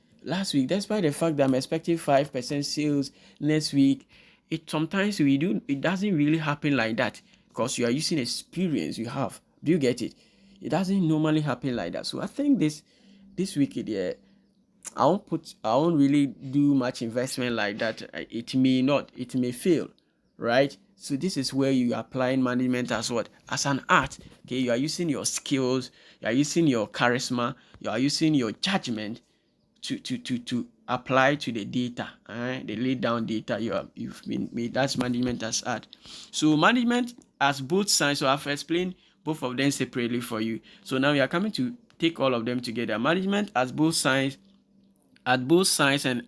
week, despite the fact that I'm expecting 5% sales next week, it doesn't really happen like that, because you are using experience you have. Do you get it? It doesn't normally happen like that. So I think this week, yeah, I won't really do much investment like that. It may not, it may fail, right? So this is where you are applying management as what? As an art. Okay, you are using your skills, you are using your charisma, you are using your judgment to apply to the data. The laid down data you've been made. That's management as art. So management as both sides. So I've explained both of them separately for you. So now we are coming to take all of them together. Management as both sides, at both science and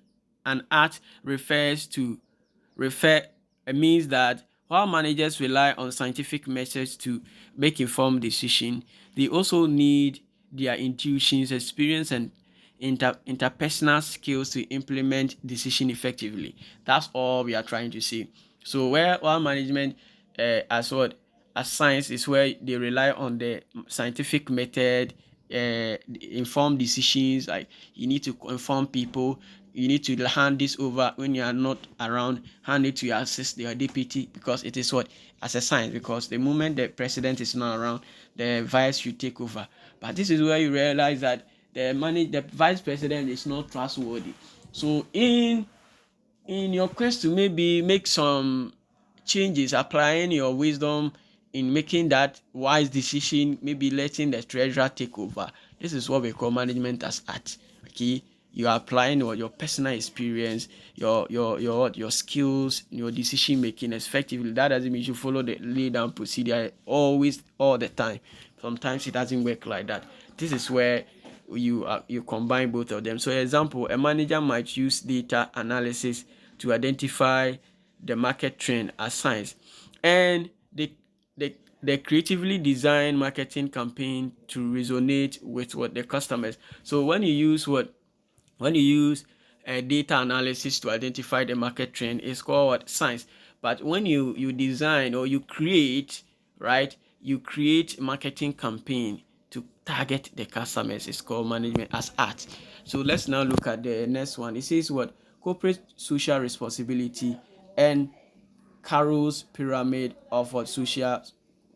art refer it means that while managers rely on scientific methods to make informed decisions, they also need their intuitions, experience, and interpersonal skills to implement decision effectively. That's all we are trying to say. So while management as what as science is where they rely on the scientific method, inform decisions, like you need to inform people, you need to hand this over when you are not around, hand it to your assist, your deputy, because it is what as a science, because the moment the president is not around, the vice should take over. But this is where you realize that the vice president is not trustworthy. So in your quest to maybe make some changes, applying your wisdom in making that wise decision, maybe letting the treasurer take over. This is what we call management as art. Okay, you are applying your personal experience, your skills, your decision making effectively. That doesn't mean you follow the lay down procedure always all the time. Sometimes it doesn't work like that. This is where you combine both of them. So example, a manager might use data analysis to identify the market trend as science, and they creatively design marketing campaign to resonate with what the customers. So when you use data analysis to identify the market trend, it's called what? Science. But when you design or you create, right, you create marketing campaign to target the customers, it's called management as art. So let's now look at the next one. It says what? Corporate social responsibility and Carroll's pyramid of what social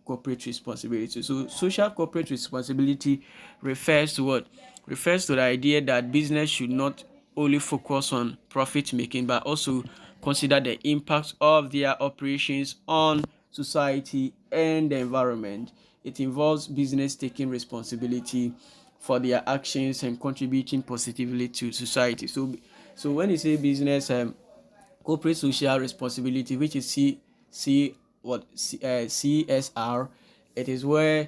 corporate responsibility. So social corporate responsibility refers to what? Refers to the idea that business should not only focus on profit making, but also consider the impact of their operations on society and the environment. It involves business taking responsibility for their actions and contributing positively to society. So when you say business, corporate social responsibility, which is CSR. It is where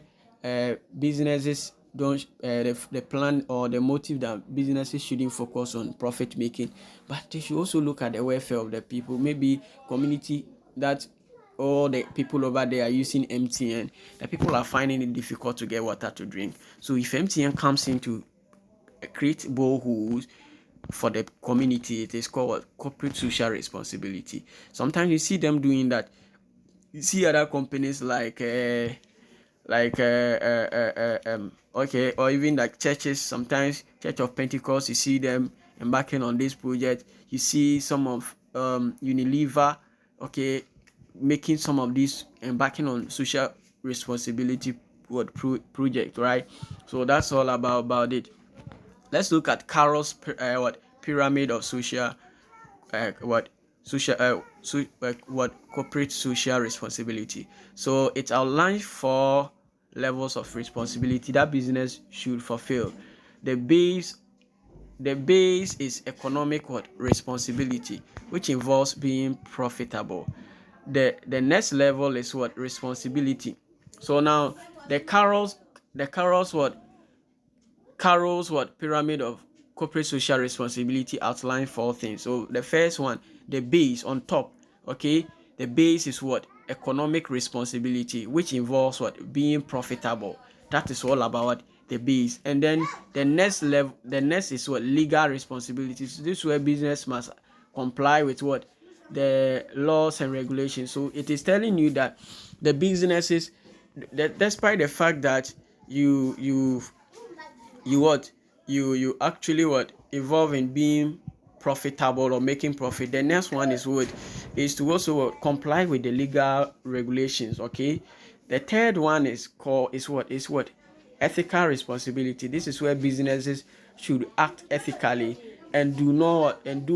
businesses don't the plan or the motive that businesses shouldn't focus on profit making, but they should also look at the welfare of the people. Maybe community that all the people over there are using MTN. The people are finding it difficult to get water to drink. So if MTN comes in to create boreholes for the community, it is called what? Corporate social responsibility. Sometimes you see them doing that. You see other companies okay, or even like churches. Sometimes Church of Pentecost, you see them embarking on this project. You see some of Unilever, okay, making some of these embarking on social responsibility project, right? So that's all about it. Let's look at Carroll's pyramid of social what social what corporate social responsibility. So it outlines 4 levels of responsibility that business should fulfill. The base the base is economic responsibility, which involves being profitable. The next level is what responsibility. So now the Carroll's pyramid of corporate social responsibility outline 4 things. So the first one, the base on top, okay, the base is what economic responsibility, which involves what being profitable. That is all about the base. And then the next is what legal responsibilities. So this is where business must comply with what the laws and regulations. So it is telling you that the businesses, despite the fact that you you what you actually involve in being profitable or making profit. The next one is to also comply with the legal regulations. Okay, the third one is ethical responsibility. This is where businesses should act ethically and do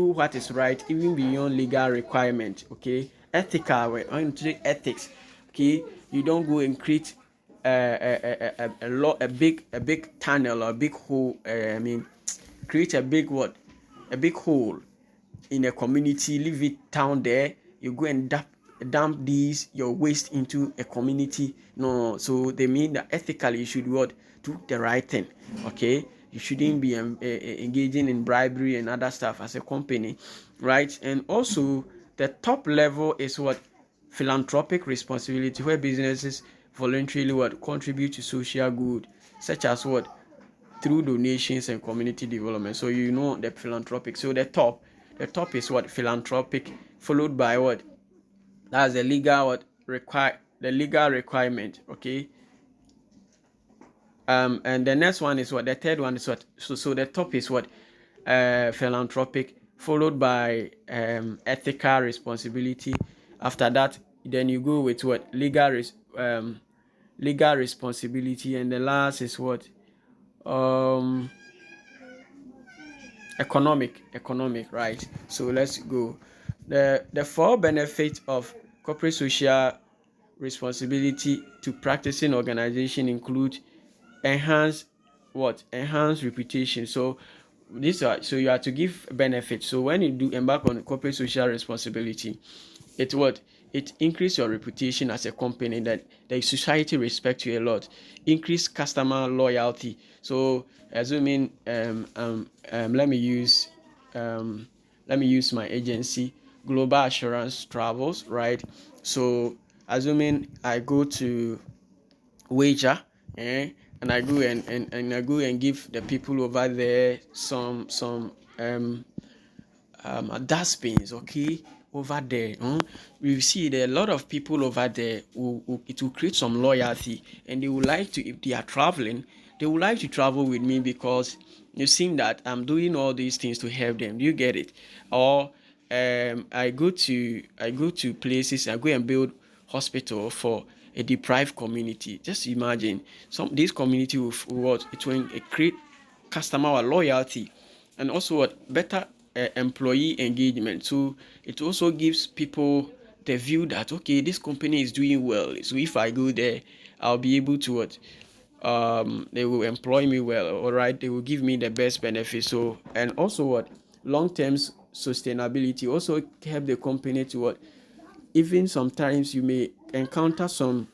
what is right even beyond legal requirement. Okay, ethical, when you say ethics, okay, you don't go and create a big tunnel or a big hole. Create a big hole in a community, leave it down there. You go and dump these your waste into a community. No, so they mean that ethically you should do the right thing. Okay, you shouldn't be engaging in bribery and other stuff as a company, right? And also the top level is philanthropic responsibility, where businesses voluntarily contribute to social good, such as through donations and community development. So the philanthropic. So the top is philanthropic, followed by that's the legal requirement. Okay. And the next one is the third one is so the top is philanthropic, followed by ethical responsibility. After that, then you go with legal responsibility, and the last is um economic, right? So let's go. The 4 benefits of corporate social responsibility to practicing organization include enhance reputation. So you have to give benefits. So when you do embark on corporate social responsibility, it increase your reputation as a company, that the society respect you a lot, increase customer loyalty. So assuming let me use my agency, Global Assurance Travels, right? So assuming I go to wager, and I go and I go and give the people over there some dustbins, okay, over there. We see there are a lot of people over there it will create some loyalty, and they would like to, if they are traveling, they would like to travel with me because you've seen that I'm doing all these things to help them. Do you get it? Or I go to places, I go and build hospital for a deprived community. Just imagine this community it will create customer loyalty, and also better employee engagement. So it also gives people the view that, okay, this company is doing well, so if I go there, I'll be able to they will employ me well. All right, they will give me the best benefits. So, and also long-term sustainability also help the company to even sometimes you may encounter some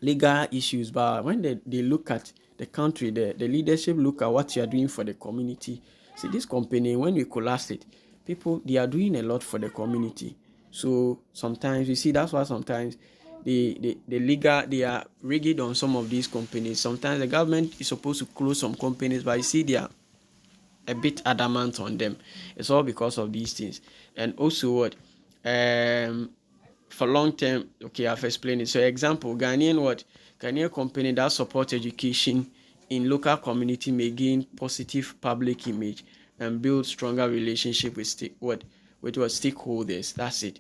legal issues, but when they look at the country, the leadership look at what you are doing for the community. See, this company, when we collapse it, people, they are doing a lot for the community. So sometimes you see, that's why sometimes the legal, they are rigid on some of these companies. Sometimes the government is supposed to close some companies, but you see they are a bit adamant on them. It's all because of these things. And also what, for long term, okay, I've explained it. So example, Ghanaian company that support education in local community may gain positive public image and build stronger relationship with with what stakeholders. That's it.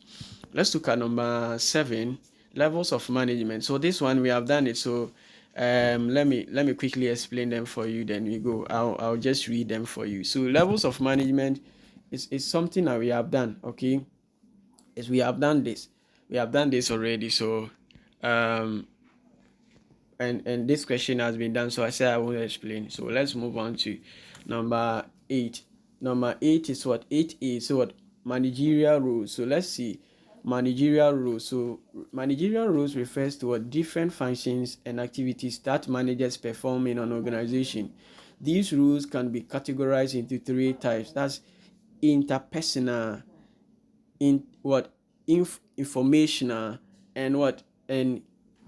Let's look at number 7, levels of management. So this one we have done it. So let me quickly explain them for you, then we go. I'll just read them for you. So levels of management is something that we have done. Okay, is we have done this already. So and this question has been done, so I said I won't explain. So let's move on to number 8. Number 8 is what? 8A. So what? Managerial roles. So let's see. Managerial roles. So managerial roles refers to what? Different functions and activities that managers perform in an organization. These roles can be categorized into 3 types. That's interpersonal, informational, and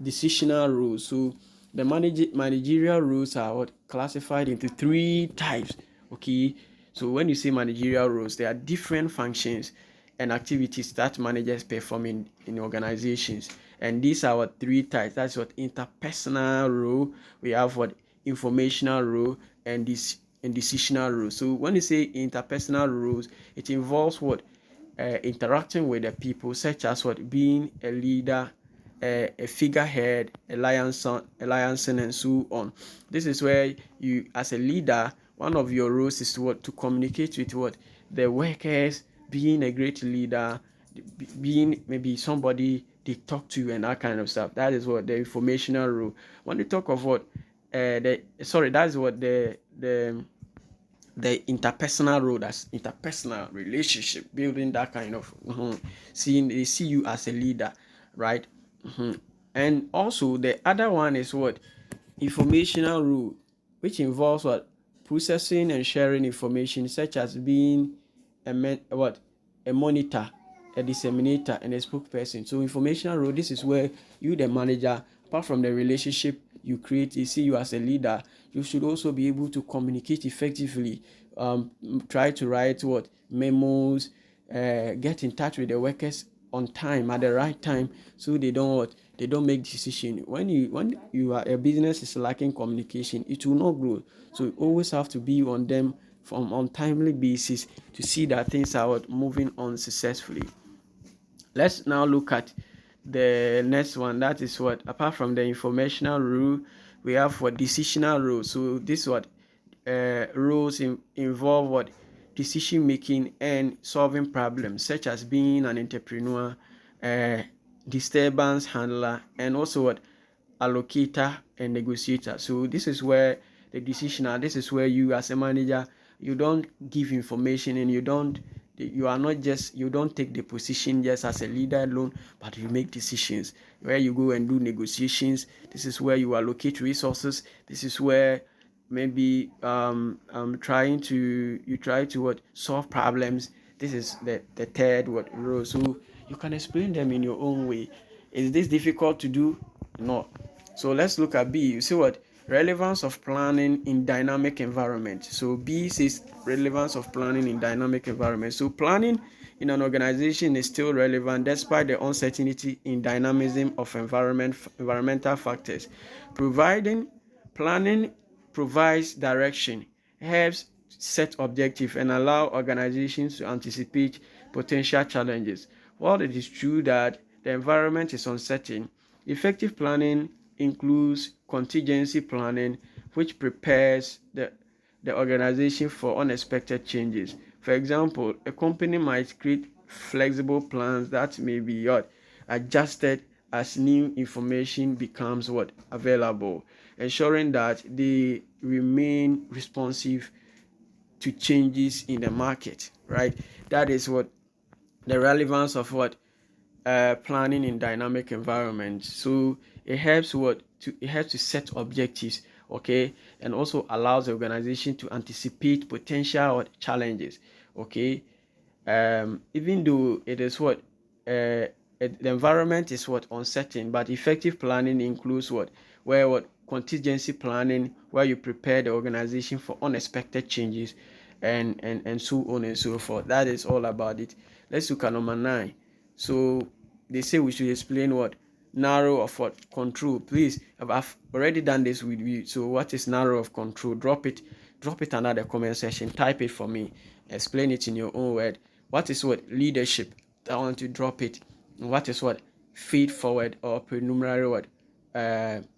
decisional rules. So the managerial rules are classified into 3 types. Okay, so when you say managerial roles, there are different functions and activities that managers perform in organizations, and these are 3 types. That's interpersonal role, we have informational role, and decisional role. So when you say interpersonal roles, it involves interacting with the people, such as being a leader, a figurehead, a liaison, and so on. This is where you, as a leader, one of your roles is to communicate with the workers, being a great leader, being maybe somebody they talk to and that kind of stuff. That is what the informational role. When they talk of that's what the interpersonal role, that's interpersonal relationship building, that kind of seeing, they see you as a leader, right? And also the other one is informational role, which involves processing and sharing information, such as being a monitor, a disseminator, and a spokesperson. So informational role, this is where you, the manager, apart from the relationship you create, you see you as a leader, you should also be able to communicate effectively. Try to write memos, get in touch with the workers on time, at the right time, so they don't make decision. When you are a business is lacking communication, it will not grow. So you always have to be on them from on timely basis to see that things are moving on successfully. Let's now look at the next one. That is apart from the informational rule, we have decisional rules. So this rules involve decision making and solving problems, such as being an entrepreneur, disturbance handler, and also allocator and negotiator. So this is where the decisional, this is where you, as a manager, you don't give information, and you don't take the position just as a leader alone, but you make decisions, where you go and do negotiations. This is where you allocate resources. This is where maybe try to solve problems. This is the third role. So you can explain them in your own way. Is this difficult to do? No. So let's look at B. You see relevance of planning in dynamic environment. So B says relevance of planning in dynamic environment. So planning in an organization is still relevant despite the uncertainty in dynamism of environmental factors. Planning provides direction, helps set objectives, and allow organizations to anticipate potential challenges. While it is true that the environment is uncertain, effective planning includes contingency planning, which prepares the organization for unexpected changes. For example, a company might create flexible plans that may be adjusted as new information becomes available, ensuring that they remain responsive to changes in the market, right? That is the relevance of planning in dynamic environment. So it helps to set objectives okay, and also allows the organization to anticipate potential challenges, okay. Even though it is the environment is uncertain, but effective planning includes where contingency planning, where you prepare the organization for unexpected changes, and so on and so forth. That is all about it. Let's look at number 9. So they say we should explain what narrow of control. Please, I've already done this with you. So what is narrow of control? Drop it under the comment section. Type it for me. Explain it in your own word. What is leadership? I want to drop it. What is feed forward or preliminary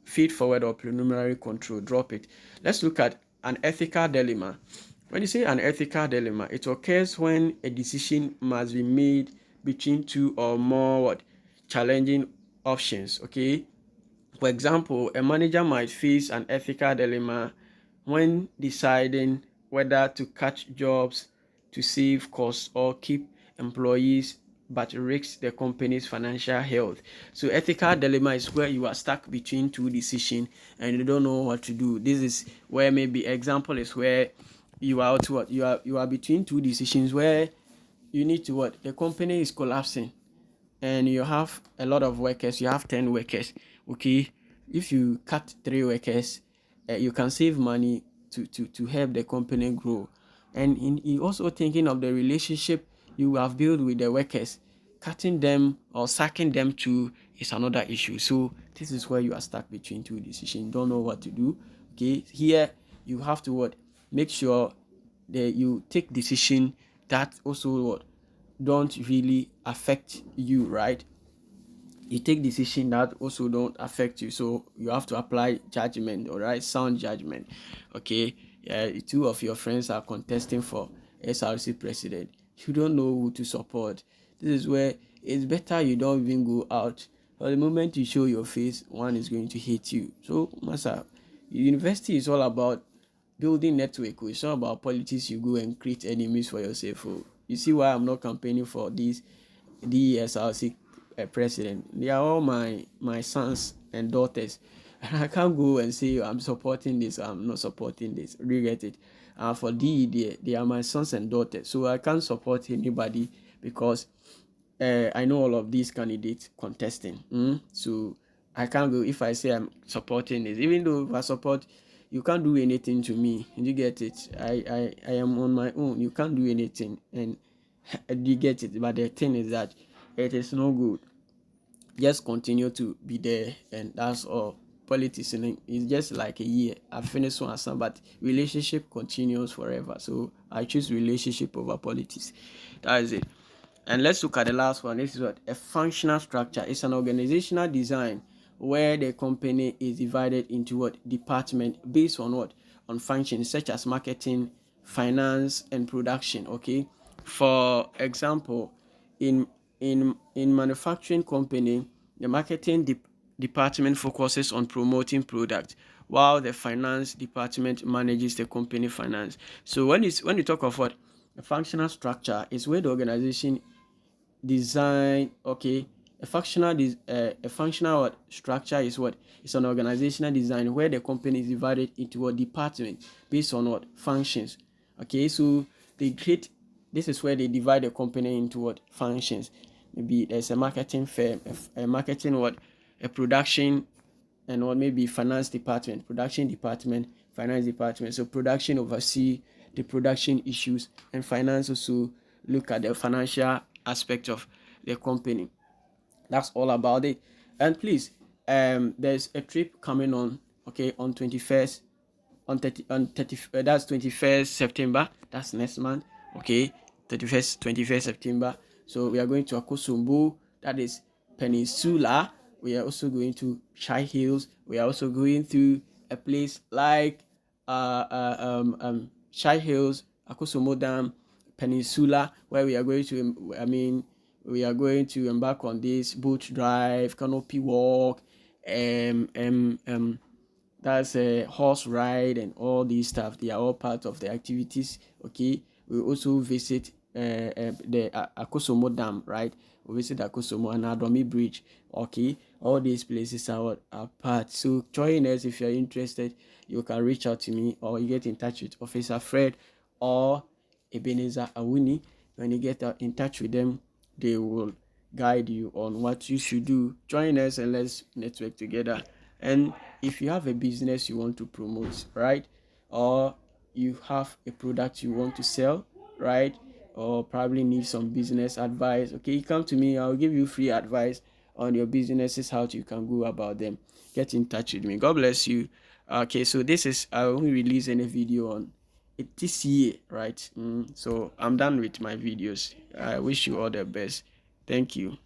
feed forward or preliminary control? Drop it. Let's look at an ethical dilemma. When you say an ethical dilemma, it occurs when a decision must be made between two or more challenging options, okay. For example, a manager might face an ethical dilemma when deciding whether to cut jobs to save costs or keep employees but risk the company's financial health. So ethical dilemma is where you are stuck between two decisions and you don't know what to do. This is where maybe example is where you are you are between two decisions where you need to the company is collapsing and you have a lot of workers, you have 10 workers, okay. If you cut 3 workers, you can save money to help the company grow. And in also thinking of the relationship you have built with the workers, cutting them or sacking them too is another issue. So this is where you are stuck between two decisions, don't know what to do, okay. Here you have to make sure that you take decision that also don't really affect you, right? You take decision that also don't affect you, so you have to apply judgment, all right, sound judgment, okay. Yeah, two of your friends are contesting for SRC president, you don't know who to support. This is where it's better you don't even go out, but the moment you show your face, one is going to hate you. So massa, university is all about building network. It's not about politics you go and create enemies for yourself. Oh, you see why I'm not campaigning for this DSRC president. They are all my sons and daughters, and I can't go and say I'm supporting this, I'm not supporting this. Do you get it? For they are my sons and daughters, so I can't support anybody because I know all of these candidates contesting. So I can't go if I say I'm supporting this. Even though if I support, you can't do anything to me. You get it? I am on my own. You can't do anything, and you get it. But the thing is that it is no good. Just continue to be there, and that's all. Politics is just like a year. I finished one some, but relationship continues forever. So I choose relationship over politics. That is it. And let's look at the last one. This is a functional structure. It's an organizational design where the company is divided into department based on on functions such as marketing, finance, and production, okay. For example, in manufacturing company, the marketing department focuses on promoting product, while the finance department manages the company finance. So when you talk of a functional structure, is where the organization design, okay. A functional structure is it's an organizational design where the company is divided into a department based on functions, okay. So they create, this is where they divide the company into functions. Maybe there's a marketing firm, a marketing a production, and maybe finance department, production department, finance department. So production oversee the production issues, and finance also look at the financial aspect of the company. That's all about it. And please, there's a trip coming on, okay, on 21st, on 30, that's 21st September, that's next month, okay. 21st September. So we are going to Akosombo, that is Peninsula. We are also going to Shy Hills. We are also going to a place like Shy Hills, Akosombo Dam, Peninsula, where we are going to, we are going to embark on this boat drive, canopy walk, that's a horse ride and all these stuff. They are all part of the activities, okay. We also visit the Akosombo Dam, right. we visit Akosomo and Adomi Bridge. Okay, all these places are part. So join us. If you're interested, you can reach out to me or you get in touch with Officer Fred or Ebenezer Awuni. When you get in touch with them, they will guide you on what you should do. Join us and let's network together. And if you have a business you want to promote, right, or you have a product you want to sell, right, or probably need some business advice, okay, you come to me. I'll give you free advice on your businesses, how you can go about them. Get in touch with me. God bless you. Okay, so this is, I won't release any video on it this year, right? So I'm done with my videos. I wish you all the best. Thank you.